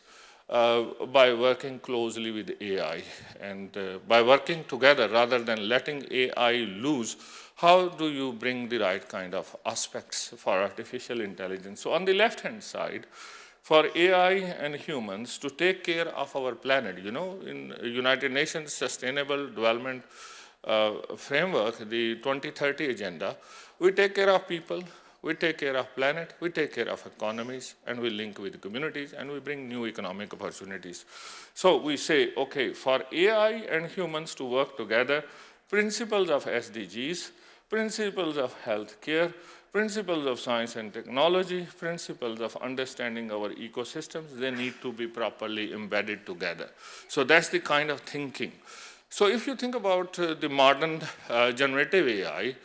by working closely with AI and by working together rather than letting AI loose? How do you bring the right kind of aspects for artificial intelligence? So on the left-hand side, for AI and humans to take care of our planet, you know, in United Nations Sustainable Development Framework, the 2030 agenda, we take care of people, we take care of planet, we take care of economies, and we link with communities, and we bring new economic opportunities. So we say, okay, for AI and humans to work together, principles of SDGs, principles of healthcare, principles of science and technology, principles of understanding our ecosystems, they need to be properly embedded together. So that's the kind of thinking. So if you think about the modern generative AI,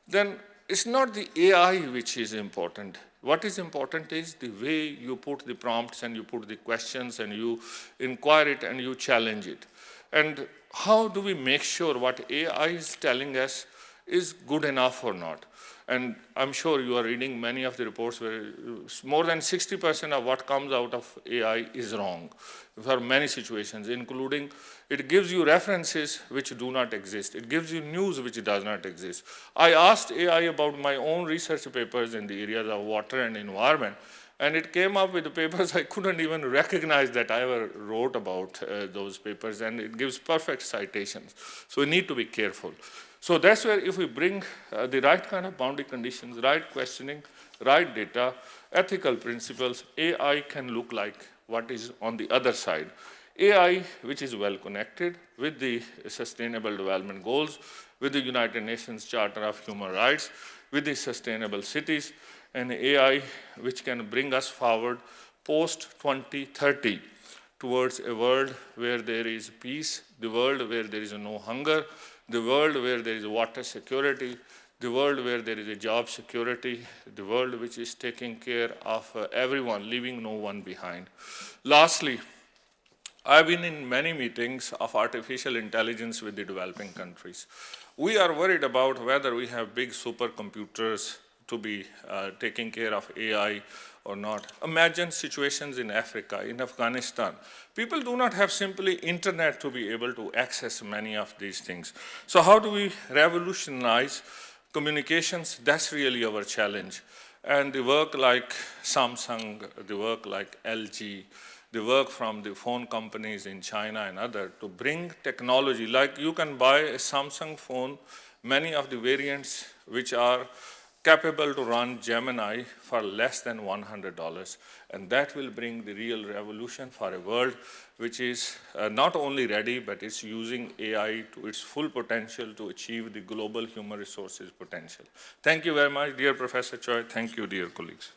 then it's not the AI which is important. What is important is the way you put the prompts and you put the questions and you inquire it and you challenge it. And how do we make sure what AI is telling us is good enough or not? And I'm sure you are reading many of the reports where more than 60% of what comes out of AI is wrong for many situations, including it gives you references which do not exist. It gives you news which does not exist. I asked AI about my own research papers in the areas of water and environment, and it came up with papers I couldn't even recognize that I ever wrote about those papers, and it gives perfect citations. So we need to be careful. So that's where if we bring the right kind of boundary conditions, right questioning, right data, ethical principles, AI can look like what is on the other side. AI, which is well connected with the Sustainable Development Goals, with the United Nations Charter of Human Rights, with the sustainable cities, and AI which can bring us forward post-2030 towards a world where there is peace, the world where there is no hunger, the world where there is water security, the world where there is a job security, the world which is taking care of everyone, leaving no one behind. Lastly, I've been in many meetings of artificial intelligence with the developing countries. We are worried about whether we have big supercomputers to be taking care of AI or not. Imagine situations in Africa, in Afghanistan. People do not have simply internet to be able to access many of these things. So how do we revolutionize communications? That's really our challenge. And the work like Samsung, the work like LG, the work from the phone companies in China and other to bring technology, like you can buy a Samsung phone, many of the variants which are capable to run Gemini for less than $100. And that will bring the real revolution for a world which is not only ready, but it's using AI to its full potential to achieve the global human resources potential. Thank you very much, dear Professor Choi. Thank you, dear colleagues.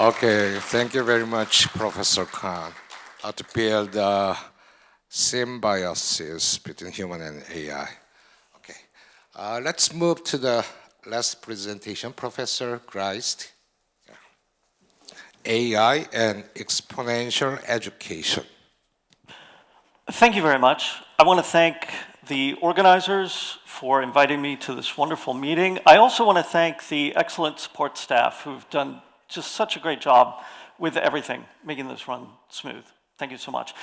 Okay, thank you very much, Professor Khan, to build the symbiosis between human and AI. Okay, let's move to the last presentation, Professor Gryst. AI and exponential education. Thank you very much. I want to thank the organizers for inviting me to this wonderful meeting. I also want to thank the excellent support staff who've done just such a great job with everything, making this run smooth. Thank you so much.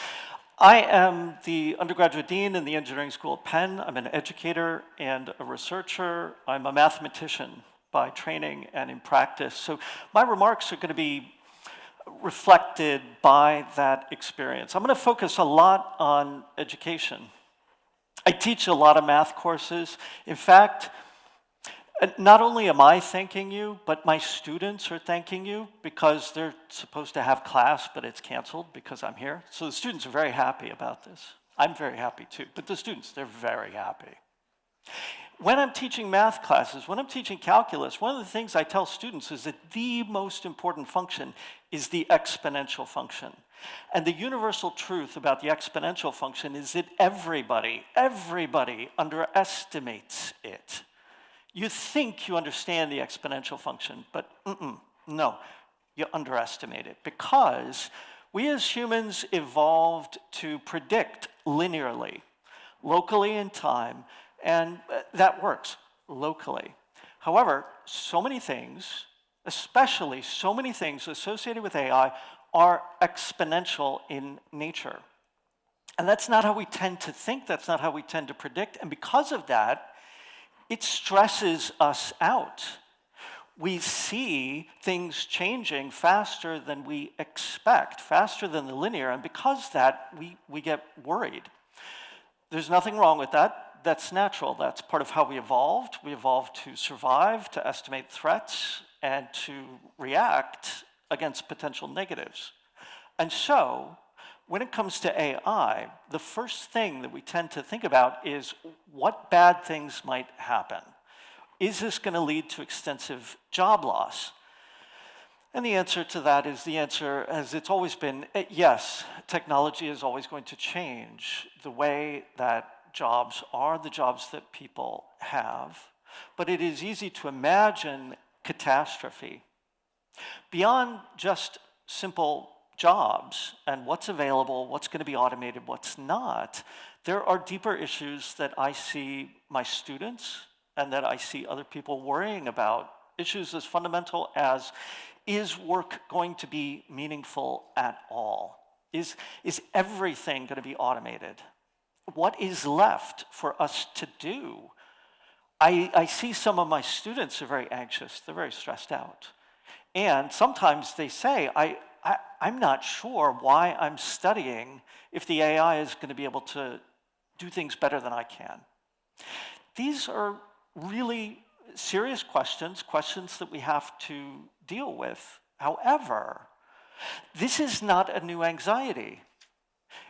I am the undergraduate dean in the engineering school at Penn. I'm an educator and a researcher. I'm a mathematician by training and in practice. So my remarks are going to be reflected by that experience. I'm going to focus a lot on education. I teach a lot of math courses. In fact, not only am I thanking you, but my students are thanking you because they're supposed to have class, but it's canceled because I'm here. So the students are very happy about this. I'm very happy too, but the students, they're very happy. When I'm teaching math classes, when I'm teaching calculus, one of the things I tell students is that the most important function is the exponential function. And the universal truth about the exponential function is that everybody underestimates it. You think you understand the exponential function, but no, you underestimate it because we as humans evolved to predict linearly, locally in time, and that works locally. However, so many things, especially so many things associated with AI, are exponential in nature. And that's not how we tend to think, that's not how we tend to predict, and because of that, it stresses us out. We see things changing faster than we expect, faster than the linear, and because of that, we get worried. There's nothing wrong with that. That's natural. That's part of how we evolved. We evolved to survive, to estimate threats, and to react against potential negatives. And so, when it comes to AI, the first thing that we tend to think about is what bad things might happen. Is this going to lead to extensive job loss? And the answer to that is the answer, as it's always been, yes, technology is always going to change the way that jobs are the jobs that people have. But it is easy to imagine catastrophe. Beyond just simple jobs and what's available, what's going to be automated, what's not, there are deeper issues that I see my students and that I see other people worrying about. Issues as fundamental as, is work going to be meaningful at all? Is everything going to be automated? What is left for us to do? I see some of my students are very anxious, they're very stressed out. And sometimes they say, I'm not sure why I'm studying if the AI is going to be able to do things better than I can. These are really serious questions, questions that we have to deal with. However, this is not a new anxiety.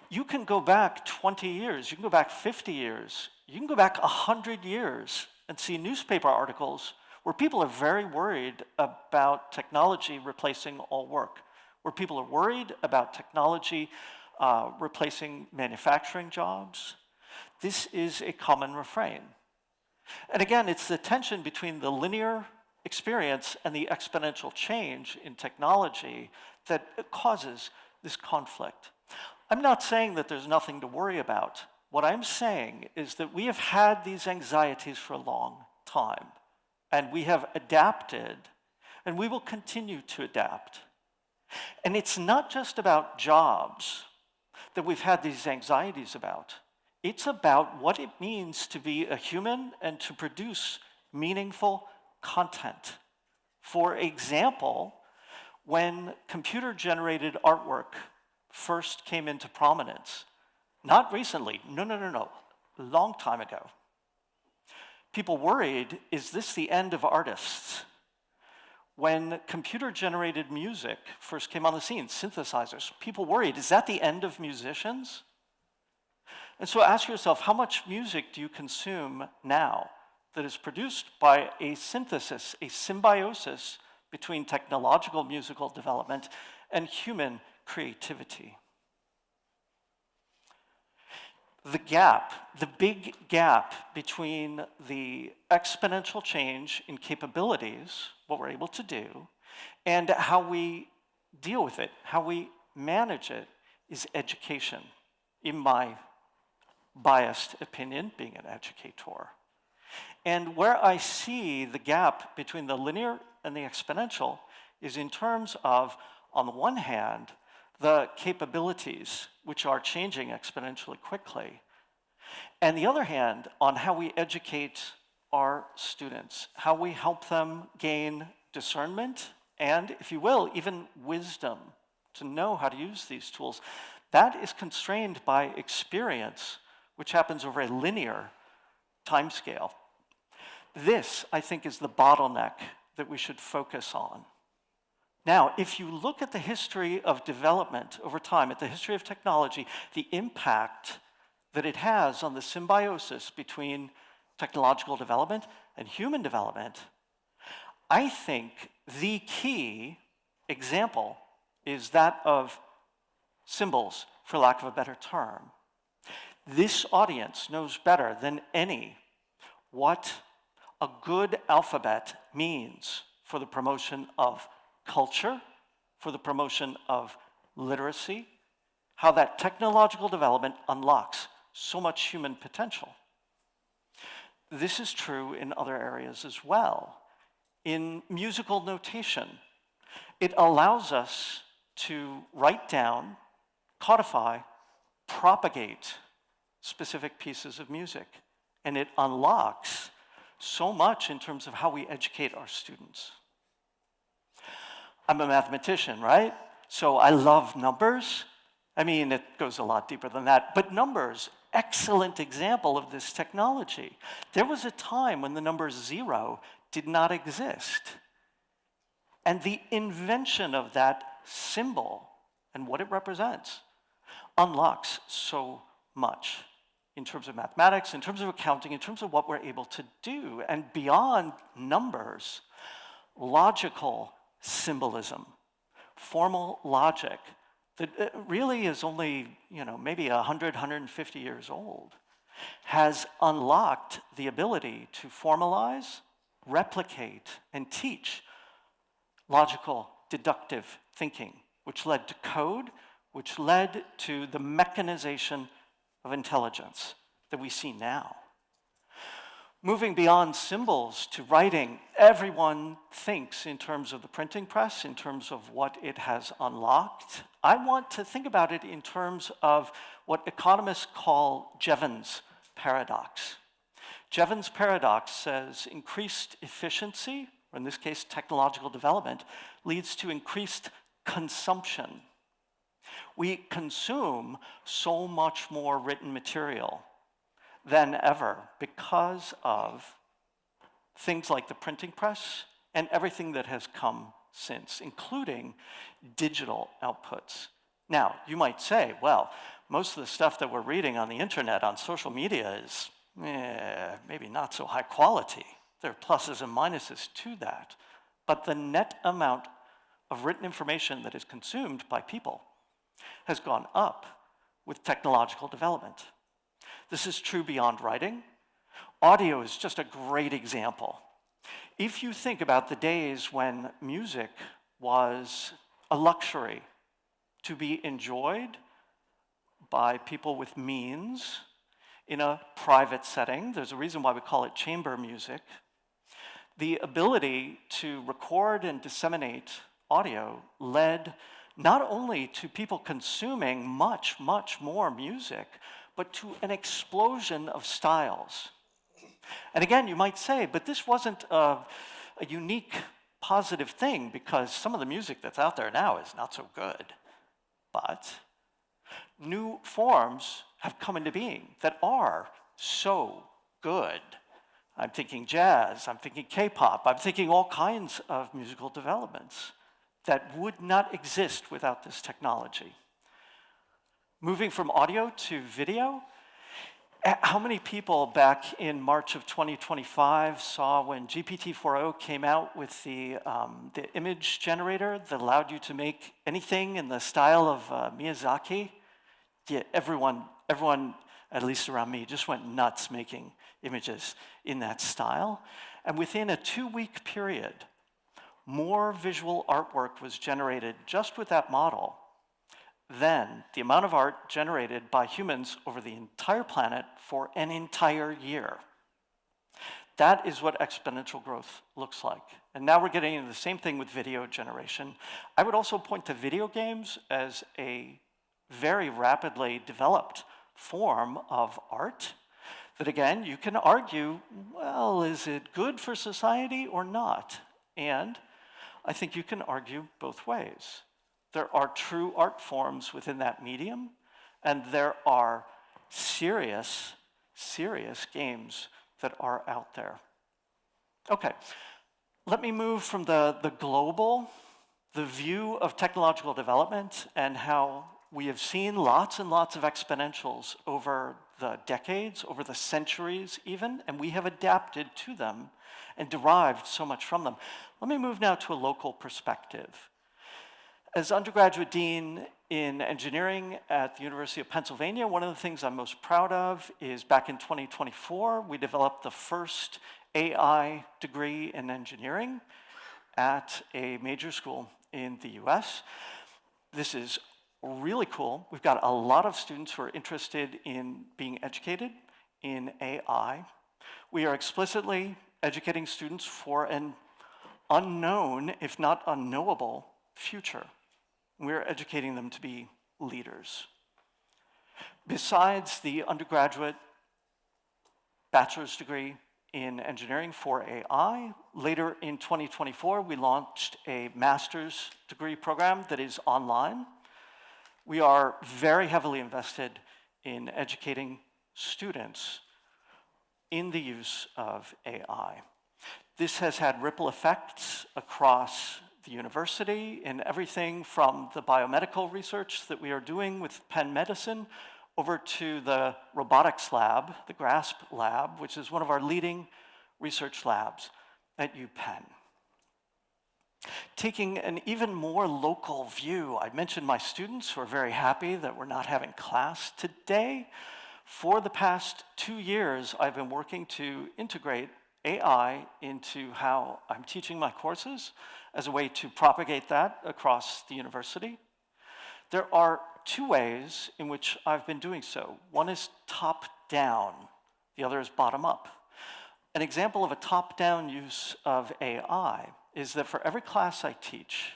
You can go back 20 years, you can go back 50 years, you can go back 100 years and see newspaper articles where people are very worried about technology replacing all work, where people are worried about technology replacing manufacturing jobs. This is a common refrain. And again, it's the tension between the linear experience and the exponential change in technology that causes this conflict. I'm not saying that there's nothing to worry about. What I'm saying is that we have had these anxieties for a long time, and we have adapted, and we will continue to adapt. And it's not just about jobs that we've had these anxieties about. It's about what it means to be a human and to produce meaningful content. For example, when computer-generated artwork first came into prominence, not recently, no, a long time ago, people worried, is this the end of artists? When computer-generated music first came on the scene, synthesizers, people worried, is that the end of musicians? And so ask yourself, how much music do you consume now that is produced by a synthesis, a symbiosis between technological musical development and human creativity? The gap, the big gap between the exponential change in capabilities, what we're able to do, and how we deal with it, how we manage it, is education, in my biased opinion, being an educator. And where I see the gap between the linear and the exponential is in terms of, on the one hand, the capabilities which are changing exponentially quickly, and the other hand, on how we educate our students, how we help them gain discernment and, if you will, even wisdom to know how to use these tools. That is constrained by experience, which happens over a linear timescale. This, I think, is the bottleneck that we should focus on. Now, if you look at the history of development over time, at the history of technology, the impact that it has on the symbiosis between technological development and human development, I think the key example is that of symbols, for lack of a better term. This audience knows better than any what a good alphabet means for the promotion of culture, for the promotion of literacy, how that technological development unlocks so much human potential. This is true in other areas as well. In musical notation, it allows us to write down, codify, propagate specific pieces of music, and it unlocks so much in terms of how we educate our students. I'm a mathematician, right? So I love numbers. I mean, it goes a lot deeper than that, but numbers, excellent example of this technology. There was a time when the number 0 did not exist. And the invention of that symbol and what it represents unlocks so much in terms of mathematics, in terms of accounting, in terms of what we're able to do. And beyond numbers, logical symbolism, formal logic that really is only, maybe 100, 150 years old, has unlocked the ability to formalize, replicate, and teach logical deductive thinking, which led to code, which led to the mechanization of intelligence that we see now. Moving beyond symbols to writing, everyone thinks in terms of the printing press, in terms of what it has unlocked. I want to think about it in terms of what economists call Jevons paradox. Jevons paradox says increased efficiency, or in this case technological development, leads to increased consumption. We consume so much more written material than ever because of things like the printing press and everything that has come since, including digital outputs. Now, you might say, well, most of the stuff that we're reading on the internet, on social media is maybe not so high quality. There are pluses and minuses to that. But the net amount of written information that is consumed by people has gone up with technological development. This is true beyond writing. Audio is just a great example. If you think about the days when music was a luxury to be enjoyed by people with means in a private setting, there's a reason why we call it chamber music, the ability to record and disseminate audio led not only to people consuming much, much more music, but to an explosion of styles. And again, you might say, but this wasn't a unique positive thing because some of the music that's out there now is not so good. But new forms have come into being that are so good. I'm thinking jazz, I'm thinking K-pop, I'm thinking all kinds of musical developments that would not exist without this technology. Moving from audio to video, how many people back in March of 2025 saw when GPT-4o came out with the image generator that allowed you to make anything in the style of Miyazaki? Yeah, everyone, at least around me, just went nuts making images in that style. And within a 2-week period, more visual artwork was generated just with that model than the amount of art generated by humans over the entire planet for an entire year. That is what exponential growth looks like. And now we're getting into the same thing with video generation. I would also point to video games as a very rapidly developed form of art that, again, you can argue, well, is it good for society or not? And I think you can argue both ways. There are true art forms within that medium, and there are serious, serious games that are out there. Okay, let me move from the global, the view of technological development and how we have seen lots and lots of exponentials over the decades, over the centuries even, and we have adapted to them and derived so much from them. Let me move now to a local perspective. As undergraduate dean in engineering at the University of Pennsylvania, one of the things I'm most proud of is back in 2024, we developed the first AI degree in engineering at a major school in the US. This is really cool. We've got a lot of students who are interested in being educated in AI. We are explicitly educating students for an unknown, if not unknowable, future. We're educating them to be leaders. Besides the undergraduate bachelor's degree in engineering for AI, later in 2024, we launched a master's degree program that is online. We are very heavily invested in educating students in the use of AI. This has had ripple effects across the the university in everything from the biomedical research that we are doing with Penn Medicine over to the robotics lab, the GRASP lab, which is one of our leading research labs at UPenn. Taking an even more local view, I mentioned my students who are very happy that we're not having class today. For the past 2 years, I've been working to integrate AI into how I'm teaching my courses as a way to propagate that across the university. There are 2 ways in which I've been doing so. One is top-down, the other is bottom-up. An example of a top-down use of AI is that for every class I teach,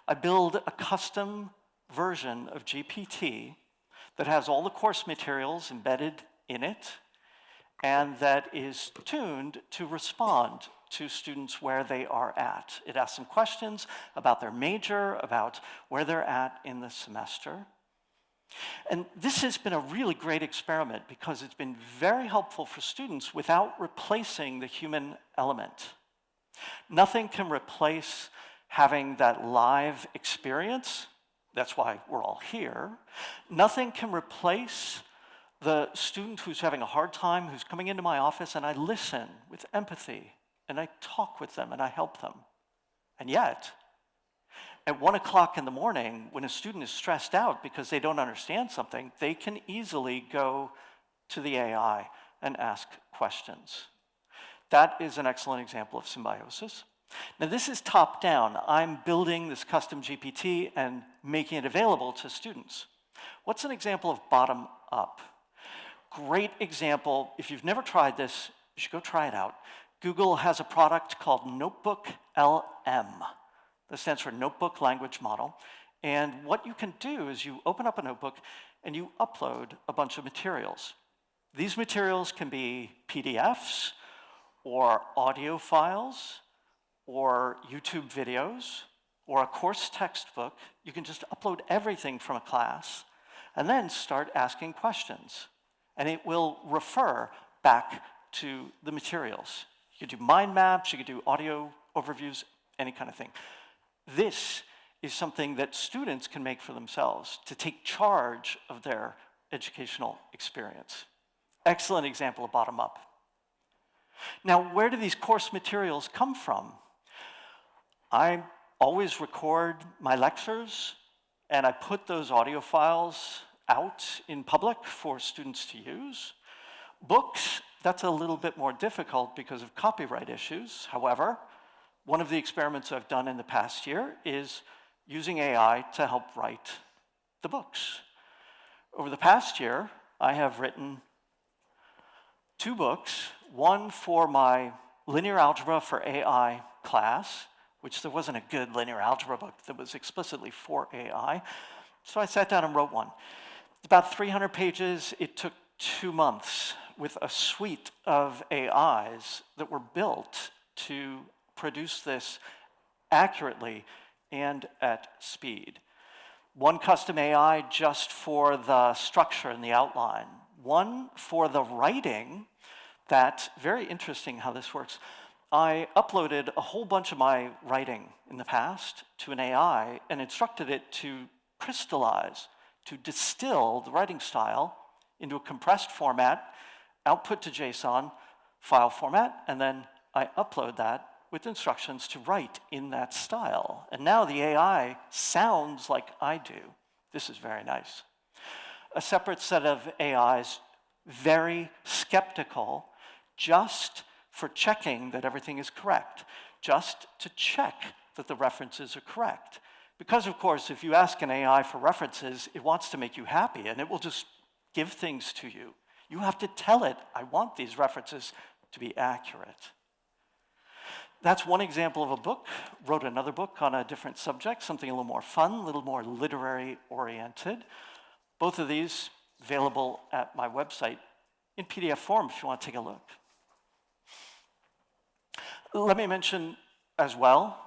I build a custom version of GPT that has all the course materials embedded in it and that is tuned to respond to students where they are at. It asks them questions about their major, about where they're at in the semester. And this has been a really great experiment because it's been very helpful for students without replacing the human element. Nothing can replace having that live experience. That's why we're all here. Nothing can replace the student who's having a hard time, who's coming into my office, and I listen with empathy, and I talk with them, and I help them. And yet, at 1 o'clock in the morning, when a student is stressed out because they don't understand something, they can easily go to the AI and ask questions. That is an excellent example of symbiosis. Now, this is top-down. I'm building this custom GPT and making it available to students. What's an example of bottom-up? Great example. If you've never tried this, you should go try it out. Google has a product called Notebook LM. That stands for Notebook Language Model. And what you can do is you open up a notebook and you upload a bunch of materials. These materials can be PDFs or audio files or YouTube videos or a course textbook. You can just upload everything from a class and then start asking questions. And it will refer back to the materials. You could do mind maps, you could do audio overviews, any kind of thing. This is something that students can make for themselves to take charge of their educational experience. Excellent example of bottom-up. Now, where do these course materials come from? I always record my lectures, and I put those audio files out in public for students to use. Books, that's a little bit more difficult because of copyright issues. However, one of the experiments I've done in the past year is using AI to help write the books. Over the past year, I have written 2 books, one for my linear algebra for AI class, which there wasn't a good linear algebra book that was explicitly for AI. So I sat down and wrote one. It's about 300 pages. It took 2 months with a suite of AIs that were built to produce this accurately and at speed. One custom AI just for the structure and the outline. One for the writing. That's very interesting how this works. I uploaded a whole bunch of my writing in the past to an AI and instructed it to crystallize, to distill the writing style into a compressed format, output to JSON, file format, and then I upload that with instructions to write in that style. And now the AI sounds like I do. This is very nice. A separate set of AIs, very skeptical, just for checking that everything is correct, just to check that the references are correct. Because, of course, if you ask an AI for references, it wants to make you happy, and it will just give things to you. You have to tell it, I want these references to be accurate. That's one example of a book. Wrote another book on a different subject, something a little more fun, a little more literary-oriented. Both of these available at my website in PDF form if you want to take a look. Let me mention as well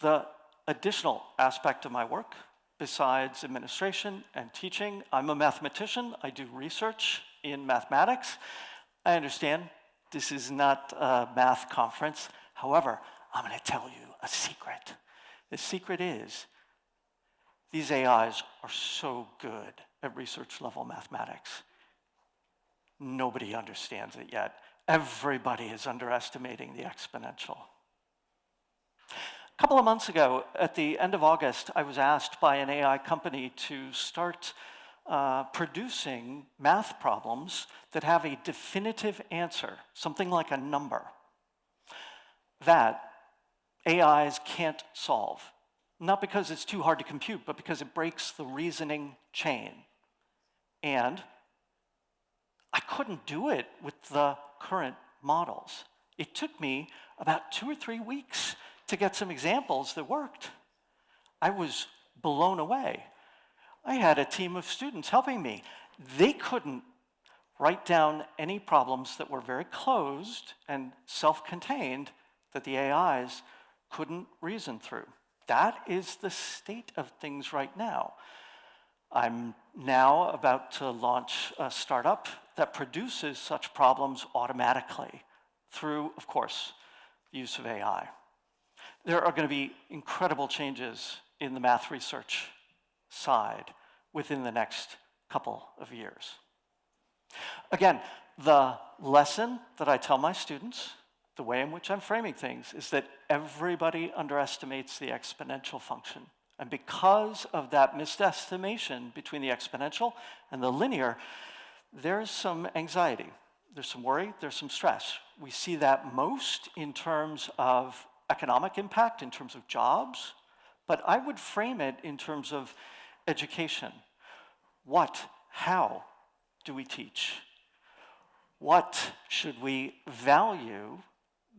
the additional aspect of my work besides administration and teaching. I'm a mathematician. I do research in mathematics. I understand this is not a math conference. However, I'm going to tell you a secret. The secret is these AIs are so good at research-level mathematics. Nobody understands it yet. Everybody is underestimating the exponential. A couple of months ago, at the end of August, I was asked by an AI company to start producing math problems that have a definitive answer, something like a number, that AIs can't solve. Not because it's too hard to compute, but because it breaks the reasoning chain. And I couldn't do it with the current models. It took me about 2 or 3 weeks to get some examples that worked. I was blown away. I had a team of students helping me. They couldn't write down any problems that were very closed and self-contained that the AIs couldn't reason through. That is the state of things right now. I'm now about to launch a startup that produces such problems automatically through, of course, the use of AI. There are going to be incredible changes in the math research side within the next couple of years. Again, the lesson that I tell my students, the way in which I'm framing things, is that everybody underestimates the exponential function. And because of that misestimation between the exponential and the linear, there's some anxiety, there's some worry, there's some stress. We see that most in terms of economic impact, in terms of jobs, but I would frame it in terms of education. How do we teach? What should we value?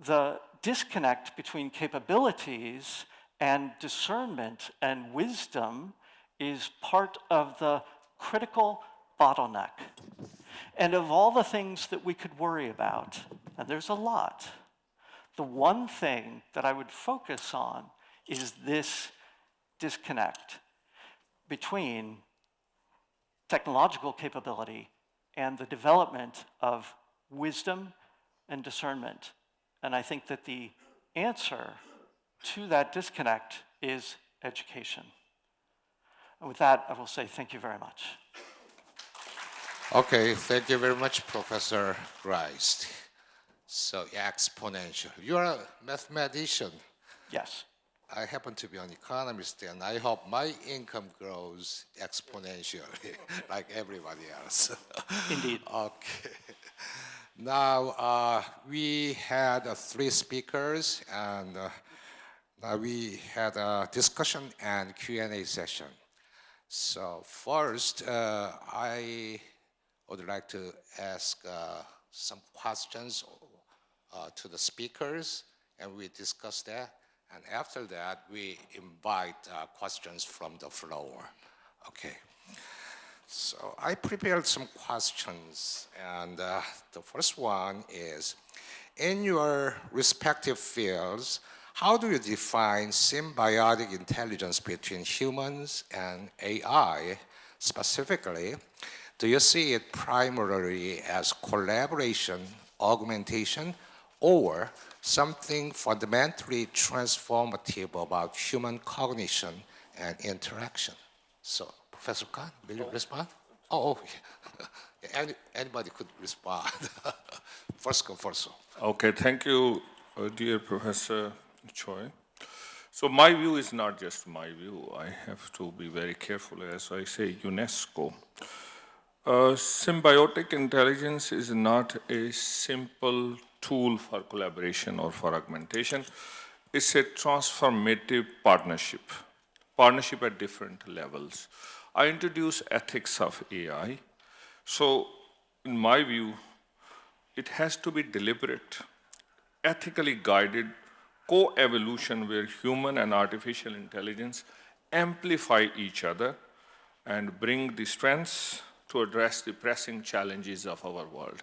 The disconnect between capabilities and discernment and wisdom is part of the critical bottleneck. And of all the things that we could worry about, and there's a lot, the one thing that I would focus on is this disconnect between technological capability and the development of wisdom and discernment. And I think that the answer to that disconnect is education. And with that, I will say thank you very much. Okay, thank you very much, Professor Grist. So, exponential. You're a mathematician. Yes. I happen to be an economist, and I hope my income grows exponentially, like everybody else. Indeed. Okay. Now, we had 3 speakers, and now we had a discussion and Q&A session. So first, I would like to ask some questions to the speakers, and we discuss that. And after that, we invite questions from the floor. Okay. So I prepared some questions, and the first one is, in your respective fields, how do you define symbiotic intelligence between humans and AI? Specifically, do you see it primarily as collaboration, augmentation, or something fundamentally transformative about human cognition and interaction? So, Professor Khan, will you respond? Oh, okay. Anybody could respond. First come, first serve. Okay, thank you, dear Professor Choi. So my view is not just my view. I have to be very careful as I say UNESCO. Symbiotic intelligence is not a simple tool for collaboration or for augmentation. It's a transformative partnership at different levels. I introduce ethics of AI. So in my view, it has to be deliberate, ethically guided co-evolution where human and artificial intelligence amplify each other and bring the strengths to address the pressing challenges of our world.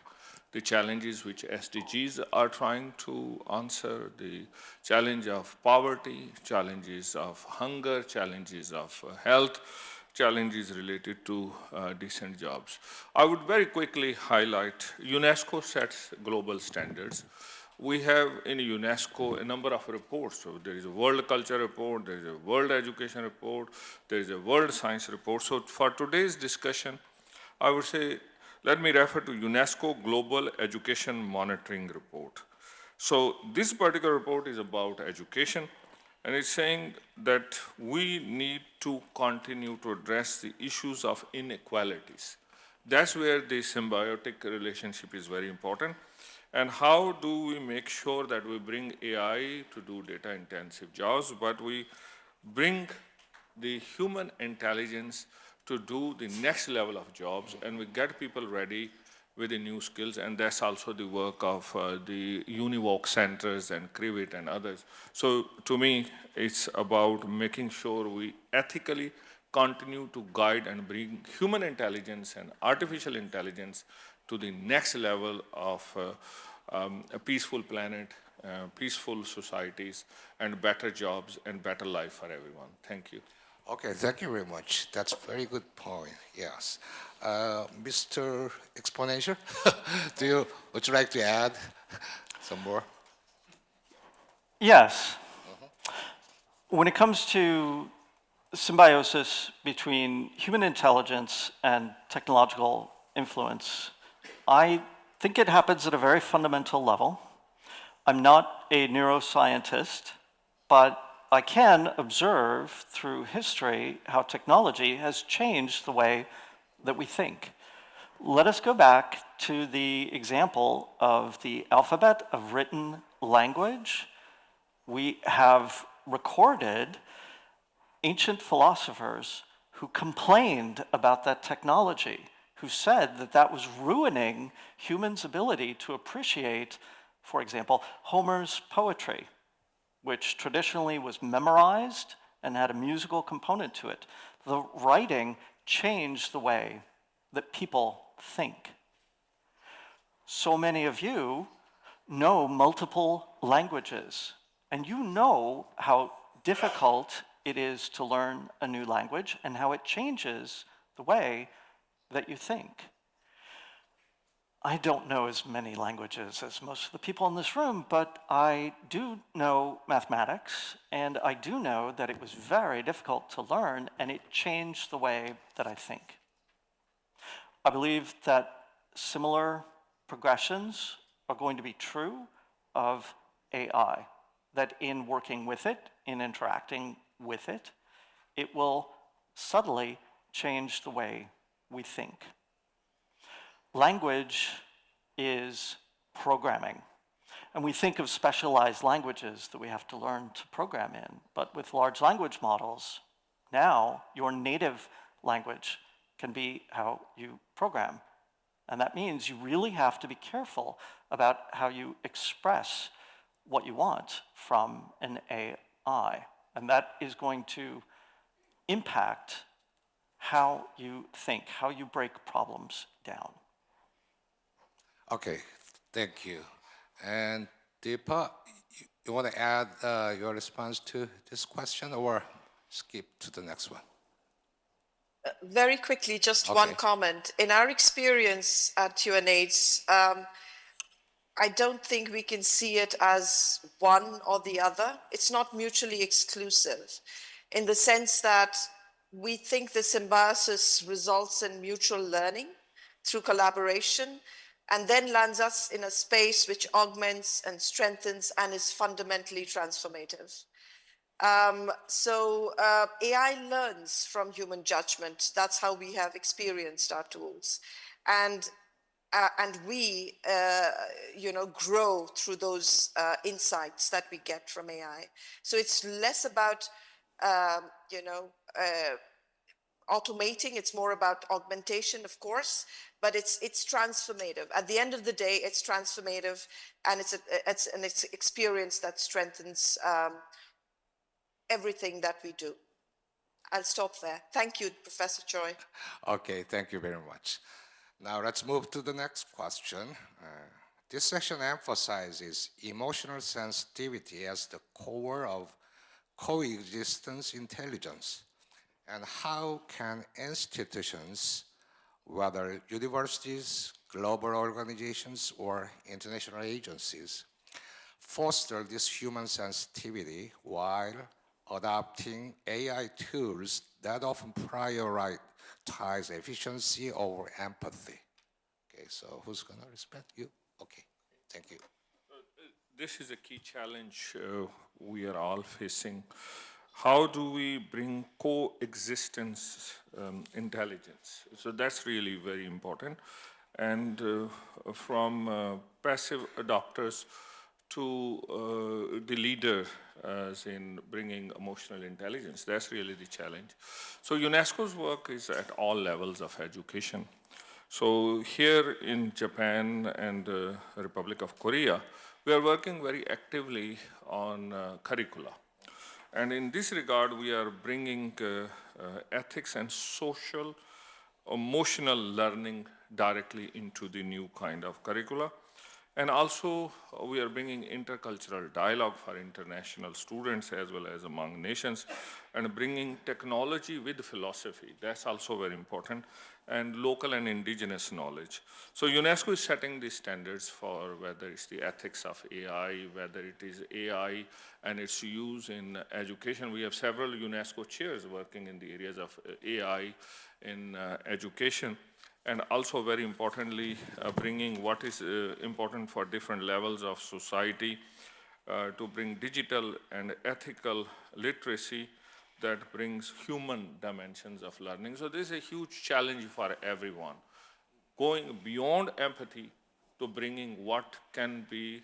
The challenges which SDGs are trying to answer, the challenge of poverty, challenges of hunger, challenges of health, challenges related to decent jobs. I would very quickly highlight UNESCO sets global standards. we have in UNESCO a number of reports. So there is a World Culture Report, there is a World Education Report, there is a World Science Report. So for today's discussion, I would say, let me refer to UNESCO Global Education Monitoring Report. So this particular report is about education, and it's saying that we need to continue to address the issues of inequalities. That's where the symbiotic relationship is very important. And how do we make sure that we bring AI to do data-intensive jobs, but we bring the human intelligence to do the next level of jobs, and we get people ready with the new skills, and that's also the work of the Univoc centers and Crivit and others. So to me, it's about making sure we ethically continue to guide and bring human intelligence and artificial intelligence to the next level of a peaceful planet, peaceful societies, and better jobs and better life for everyone. Thank you. Okay, thank you very much. That's a very good point. Yes, Mr. Exponential, would you like to add some more? Yes. When it comes to symbiosis between human intelligence and technological influence, I think it happens at a very fundamental level. I'm not a neuroscientist, but I can observe through history how technology has changed the way that we think. Let us go back to the example of the alphabet of written language. We have recorded ancient philosophers who complained about that technology, who said that that was ruining humans' ability to appreciate, for example, Homer's poetry, which traditionally was memorized and had a musical component to it. The writing changed the way that people think. So many of you know multiple languages, and you know how difficult it is to learn a new language and how it changes the way that you think. I don't know as many languages as most of the people in this room, but I do know mathematics, and I do know that it was very difficult to learn, and it changed the way that I think. I believe that similar progressions are going to be true of AI, that in working with it, in interacting with it, it will subtly change the way we think. Language is programming. And we think of specialized languages that we have to learn to program in. But with large language models, now your native language can be how you program. And that means you really have to be careful about how you express what you want from an AI. And that is going to impact how you think, how you break problems down. Okay, thank you. And Deepa, you want to add your response to this question or skip to the next one? Very quickly, just Okay. one comment. In our experience at UNAIDS, I don't think we can see it as one or the other. It's not mutually exclusive in the sense that we think the symbiosis results in mutual learning through collaboration and then lands us in a space which augments and strengthens and is fundamentally transformative. AI learns from human judgment. That's how we have experienced our tools. And we, grow through those insights that we get from AI. So it's less about, automating. It's more about augmentation, of course, but it's transformative. At the end of the day, it's transformative, and it's an experience that strengthens everything that we do. I'll stop there. Thank you, Professor Choi. Okay, thank you very much. Now let's move to the next question. This section emphasizes emotional sensitivity as the core of coexistence intelligence, and how can institutions, whether universities, global organizations, or international agencies, foster this human sensitivity while adopting AI tools that often prioritize efficiency over empathy. Okay, so who's going to respond? You? Okay, thank you. This is a key challenge we are all facing. How do we bring coexistence intelligence? So that's really very important. And from passive adopters to the leader in bringing emotional intelligence, that's really the challenge. So UNESCO's work is at all levels of education. So here in Japan and the Republic of Korea, we are working very actively on curricula. And in this regard, we are bringing ethics and social emotional learning directly into the new kind of curricula. And also, we are bringing intercultural dialogue for international students as well as among nations, and bringing technology with philosophy. That's also very important, and local and indigenous knowledge. So UNESCO is setting the standards for whether it's the ethics of AI, whether it is AI and its use in education. We have several UNESCO chairs working in the areas of AI in education. And also, very importantly, bringing what is important for different levels of society to bring digital and ethical literacy that brings human dimensions of learning. So this is a huge challenge for everyone, going beyond empathy to bringing what can be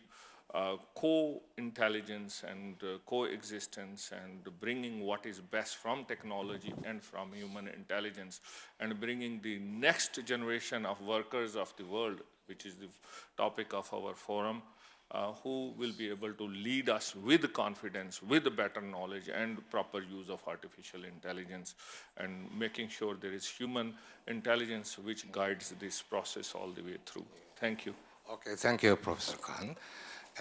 co-intelligence and coexistence, and bringing what is best from technology and from human intelligence, and bringing the next generation of workers of the world, which is the topic of our forum, who will be able to lead us with confidence, with better knowledge and proper use of artificial intelligence, and making sure there is human intelligence which guides this process all the way through. Thank you. Okay, thank you, Professor Khan.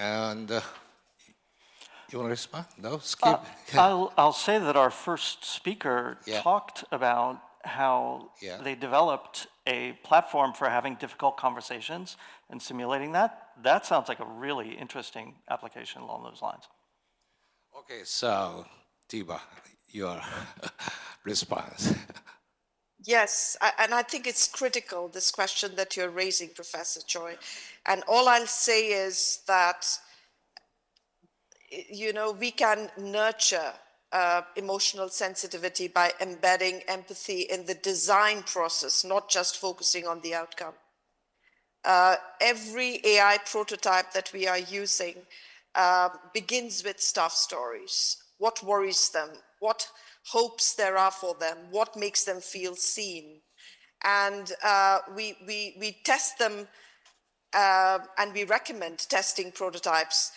And you want to respond? No, skip. I'll say that our first speaker Yeah. talked about how Yeah. they developed a platform for having difficult conversations and simulating that. That sounds like a really interesting application along those lines. Okay, so Diba, your response. Yes, and I think it's critical, this question that you're raising, Professor Choi. And all I'll say is that, you know, we can nurture emotional sensitivity by embedding empathy in the design process, not just focusing on the outcome. Every AI prototype that we are using begins with staff stories. What worries them? What hopes there are for them? What makes them feel seen? And we test them, and we recommend testing prototypes,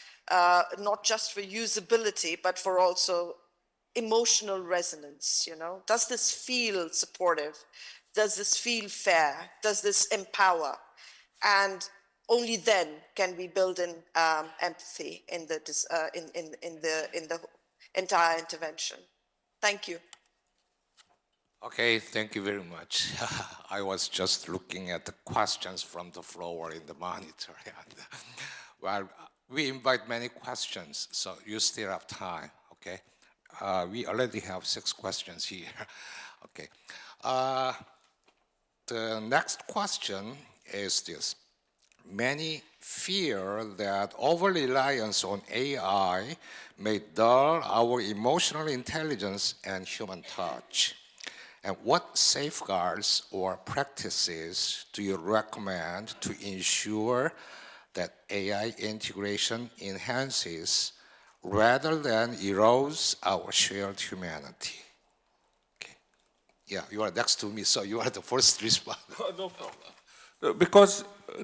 not just for usability, but for also emotional resonance. You know, does this feel supportive? Does this feel fair? Does this empower? And only then can we build in empathy in the entire intervention. Thank you. Okay, thank you very much. I was just looking at the questions from the floor in the monitor. And, well, we invite many questions, so you still have time, okay? We already have 6 questions here. Okay. The next question is this. Many fear that over-reliance on AI may dull our emotional intelligence and human touch. And what safeguards or practices do you recommend to ensure that AI integration enhances rather than erodes our shared humanity? Okay. Yeah, you are next to me, so you are the first responder. No problem. Because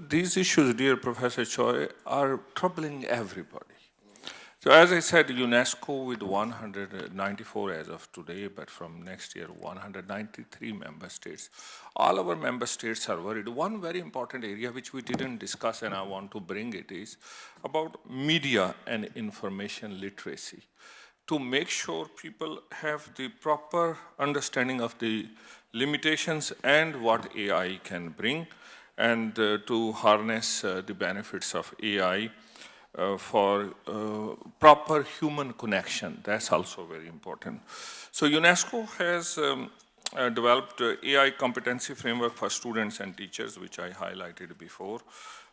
these issues, dear Professor Choi, are troubling everybody. So as I said, UNESCO with 194 as of today, but from next year, 193 member states. All our member states are worried. One very important area which we didn't discuss, and I want to bring it, is about media and information literacy, to make sure people have the proper understanding of the limitations and what AI can bring, and to harness the benefits of AI for proper human connection. That's also very important. So UNESCO has developed AI competency framework for students and teachers, which I highlighted before.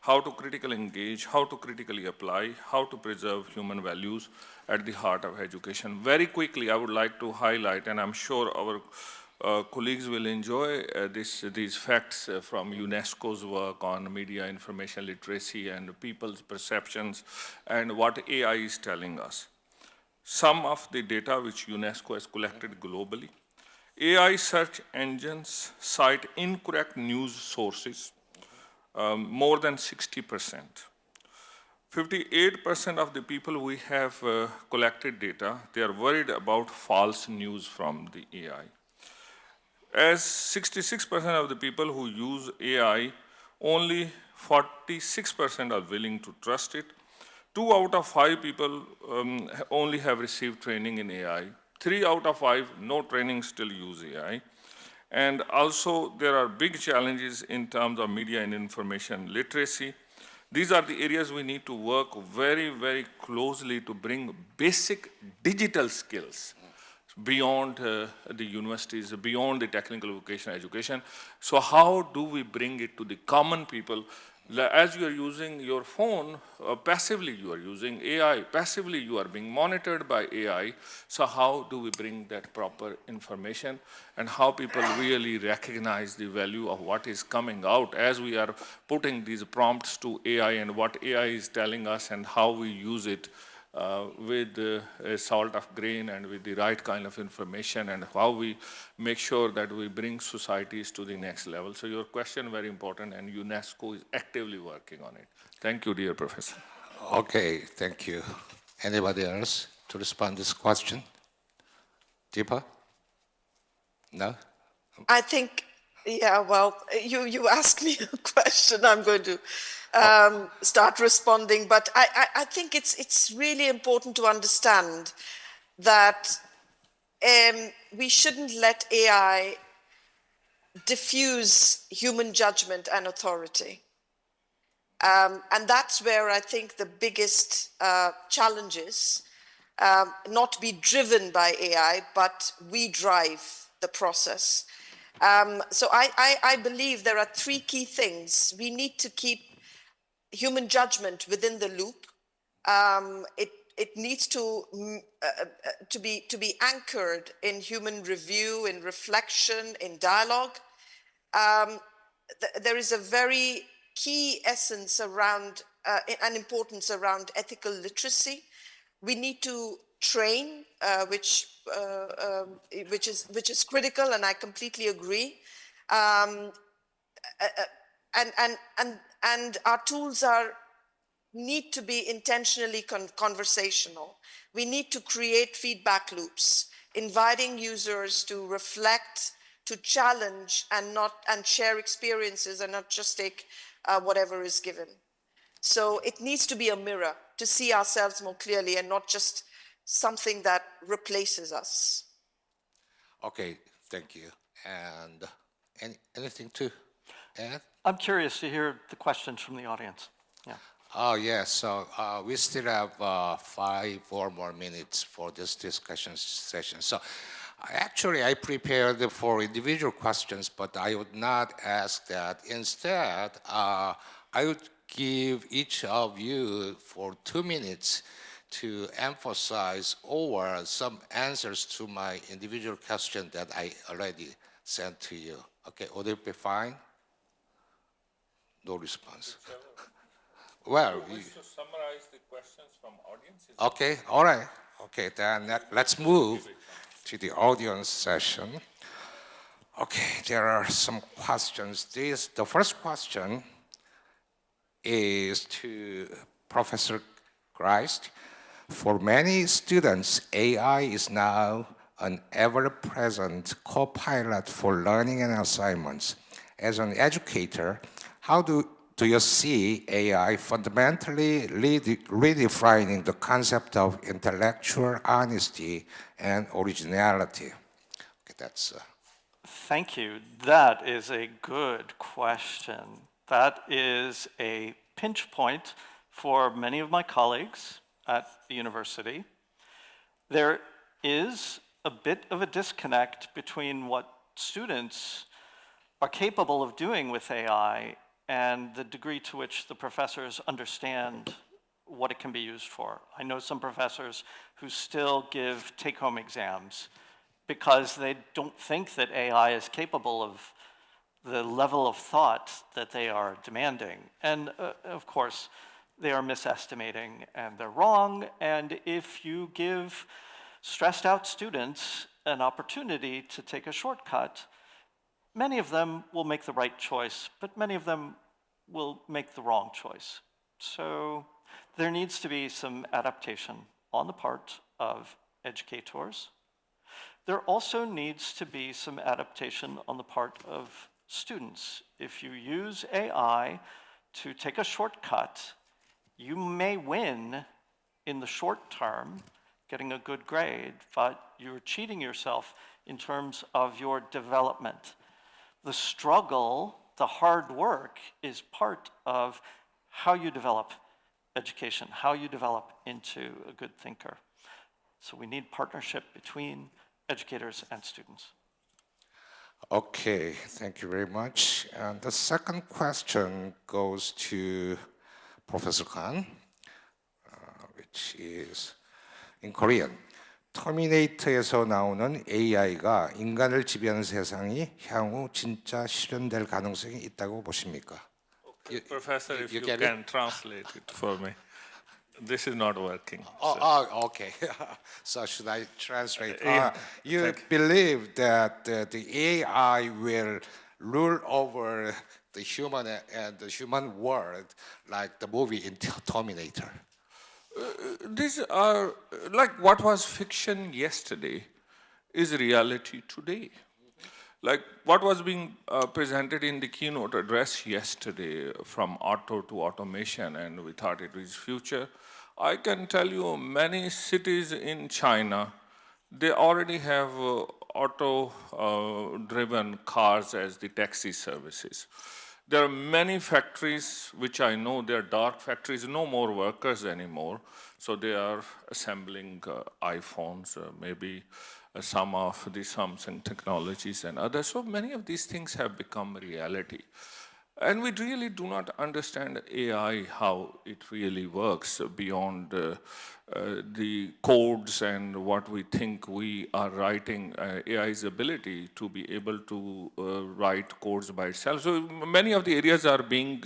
How to critically engage, how to critically apply, how to preserve human values at the heart of education. Very quickly, I would like to highlight, and I'm sure our colleagues will enjoy these facts from UNESCO's work on media information literacy and people's perceptions and what AI is telling us. Some of the data which UNESCO has collected globally. AI search engines cite incorrect news sources, more than 60%. 58% of the people we have collected data, they are worried about false news from the AI. As 66% of the people who use AI, only 46% are willing to trust it. 2 out of 5 people only have received training in AI. 3 out of 5, no training, still use AI. And also, there are big challenges in terms of media and information literacy. These are the areas we need to work very, very closely to bring basic digital skills beyond the universities, beyond the technical vocational education. So how do we bring it to the common people? As you are using your phone, passively you are using AI, passively you are being monitored by AI. So how do we bring that proper information and how people really recognize the value of what is coming out as we are putting these prompts to AI and what AI is telling us and how we use it with a salt of grain and with the right kind of information and how we make sure that we bring societies to the next level. So your question very important and UNESCO is actively working on it. Thank you, dear Professor. Okay, thank you. Anybody else to respond to this question? Deepa? No? I think, yeah, well, you asked me a question, I'm going to start responding, but I think it's really important to understand that we shouldn't let AI diffuse human judgment and authority. And that's where I think the biggest challenge is, not be driven by AI, but we drive the process. So I believe there are 3 key things. We need to keep human judgment within the loop. It needs to be anchored in human review, in reflection, in dialogue. There is a very key essence around and importance around ethical literacy. We need to train, which is critical, and I completely agree. And our tools need to be intentionally conversational. We need to create feedback loops, inviting users to reflect, to challenge, and share experiences, and not just take whatever is given. So it needs to be a mirror to see ourselves more clearly, and not just something that replaces us. Okay, thank you. And anything to add? I'm curious to hear the questions from the audience. Yeah. Oh, yes. So we still have 5 or more minutes for this discussion session. So actually, I prepared for individual questions, but I would not ask that. Instead, I would give each of you for 2 minutes to emphasize over some answers to my individual question that I already sent to you. Okay, would it be fine? No response. Well, You wish to summarize the questions from audience? okay, all right. Okay, then let's move to the audience session. Okay, there are some questions. The first question is to Professor Gryst. For many students, AI is now an ever-present co-pilot for learning and assignments. As an educator, how do you see AI fundamentally redefining the concept of intellectual honesty and originality? Okay, that's. Thank you. That is a good question. That is a pinch point for many of my colleagues at the university, there is a bit of a disconnect between what students are capable of doing with AI and the degree to which the professors understand what it can be used for. I know some professors who still give take-home exams because they don't think that AI is capable of the level of thought that they are demanding. And of course, they are misestimating and they're wrong. And if you give stressed out students an opportunity to take a shortcut, many of them will make the right choice, but many of them will make the wrong choice. So there needs to be some adaptation on the part of educators. There also needs to be some adaptation on the part of students. If you use AI to take a shortcut, you may win in the short term, getting a good grade, but you're cheating yourself in terms of your development. The struggle, the hard work is part of how you develop education, how you develop into a good thinker. So we need partnership between educators and students. Okay, thank you very much. And the second question goes to Professor Khan, which is in Korean. 터미네이터에서 나오는 AI가 인간을 지배하는 세상이 향후 진짜 실현될 가능성이 있다고 보십니까? Okay. Professor, if you get can it? translate it for me. This is not working. Okay. So should I translate? Yeah, You believe that the AI will rule over the human and the human world like the movie in Terminator? These are, like what was fiction yesterday is reality today. Like what was being presented in the keynote address yesterday from auto to automation, and we thought it was future. I can tell you many cities in China, they already have auto-driven cars as the taxi services. There are many factories which I know, they are dark factories, no more workers anymore. So they are assembling iPhones, maybe some of the Samsung technologies and others. So many of these things have become reality. And we really do not understand AI, how it really works beyond the codes and what we think we are writing, AI's ability to be able to write codes by itself. So many of the areas are being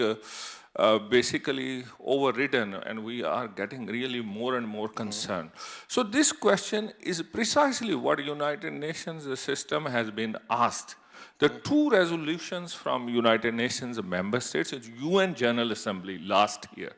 basically overridden, and we are getting really more and more concerned. So this question is precisely what United Nations system has been asked. The two resolutions from United Nations member states, it's UN General Assembly last year,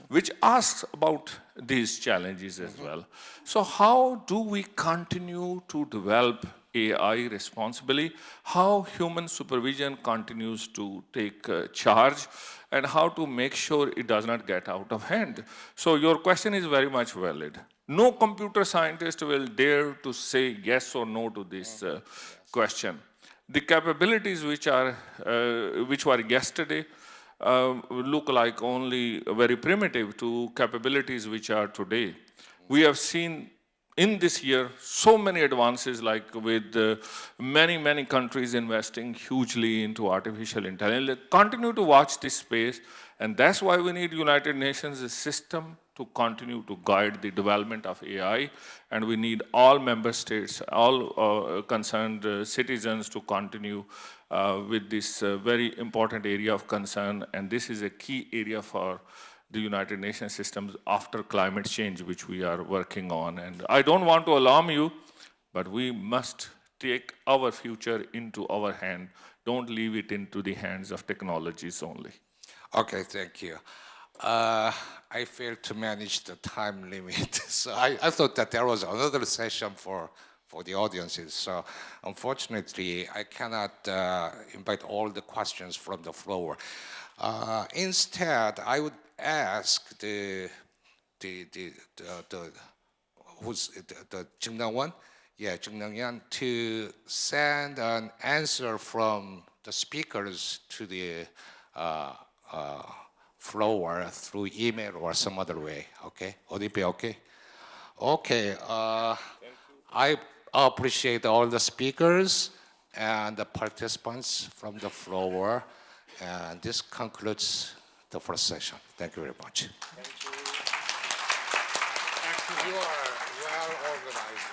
which asks about these challenges as well. So how do we continue to develop AI responsibly? How human supervision continues to take charge? And how to make sure it does not get out of hand? So your question is very much valid. No computer scientist will dare to say yes or no to this question. The capabilities which were yesterday look like only very primitive to capabilities which are today. We have seen in this year so many advances, like with many countries investing hugely into artificial intelligence. Continue to watch this space, and that's why we need United Nations system to continue to guide the development of AI, and we need all member states, all concerned citizens to continue with this very important area of concern, and this is a key area for the United Nations systems after climate change, which we are working on. And I don't want to alarm you, but we must take our future into our hand. Don't leave it into the hands of technologies only. Okay, thank you. I failed to manage the time limit, so I thought that there was another session for the audiences. So unfortunately, I cannot invite all the questions from the floor. Instead, I would ask the Jung-Nang-Won, Jung-Nang-Yan, to send an answer from the speakers to the floor through email or some other way. Okay, would it be okay? Okay. I appreciate all the speakers and the participants from the floor, and this concludes the first session. Thank you very much. You are well organized.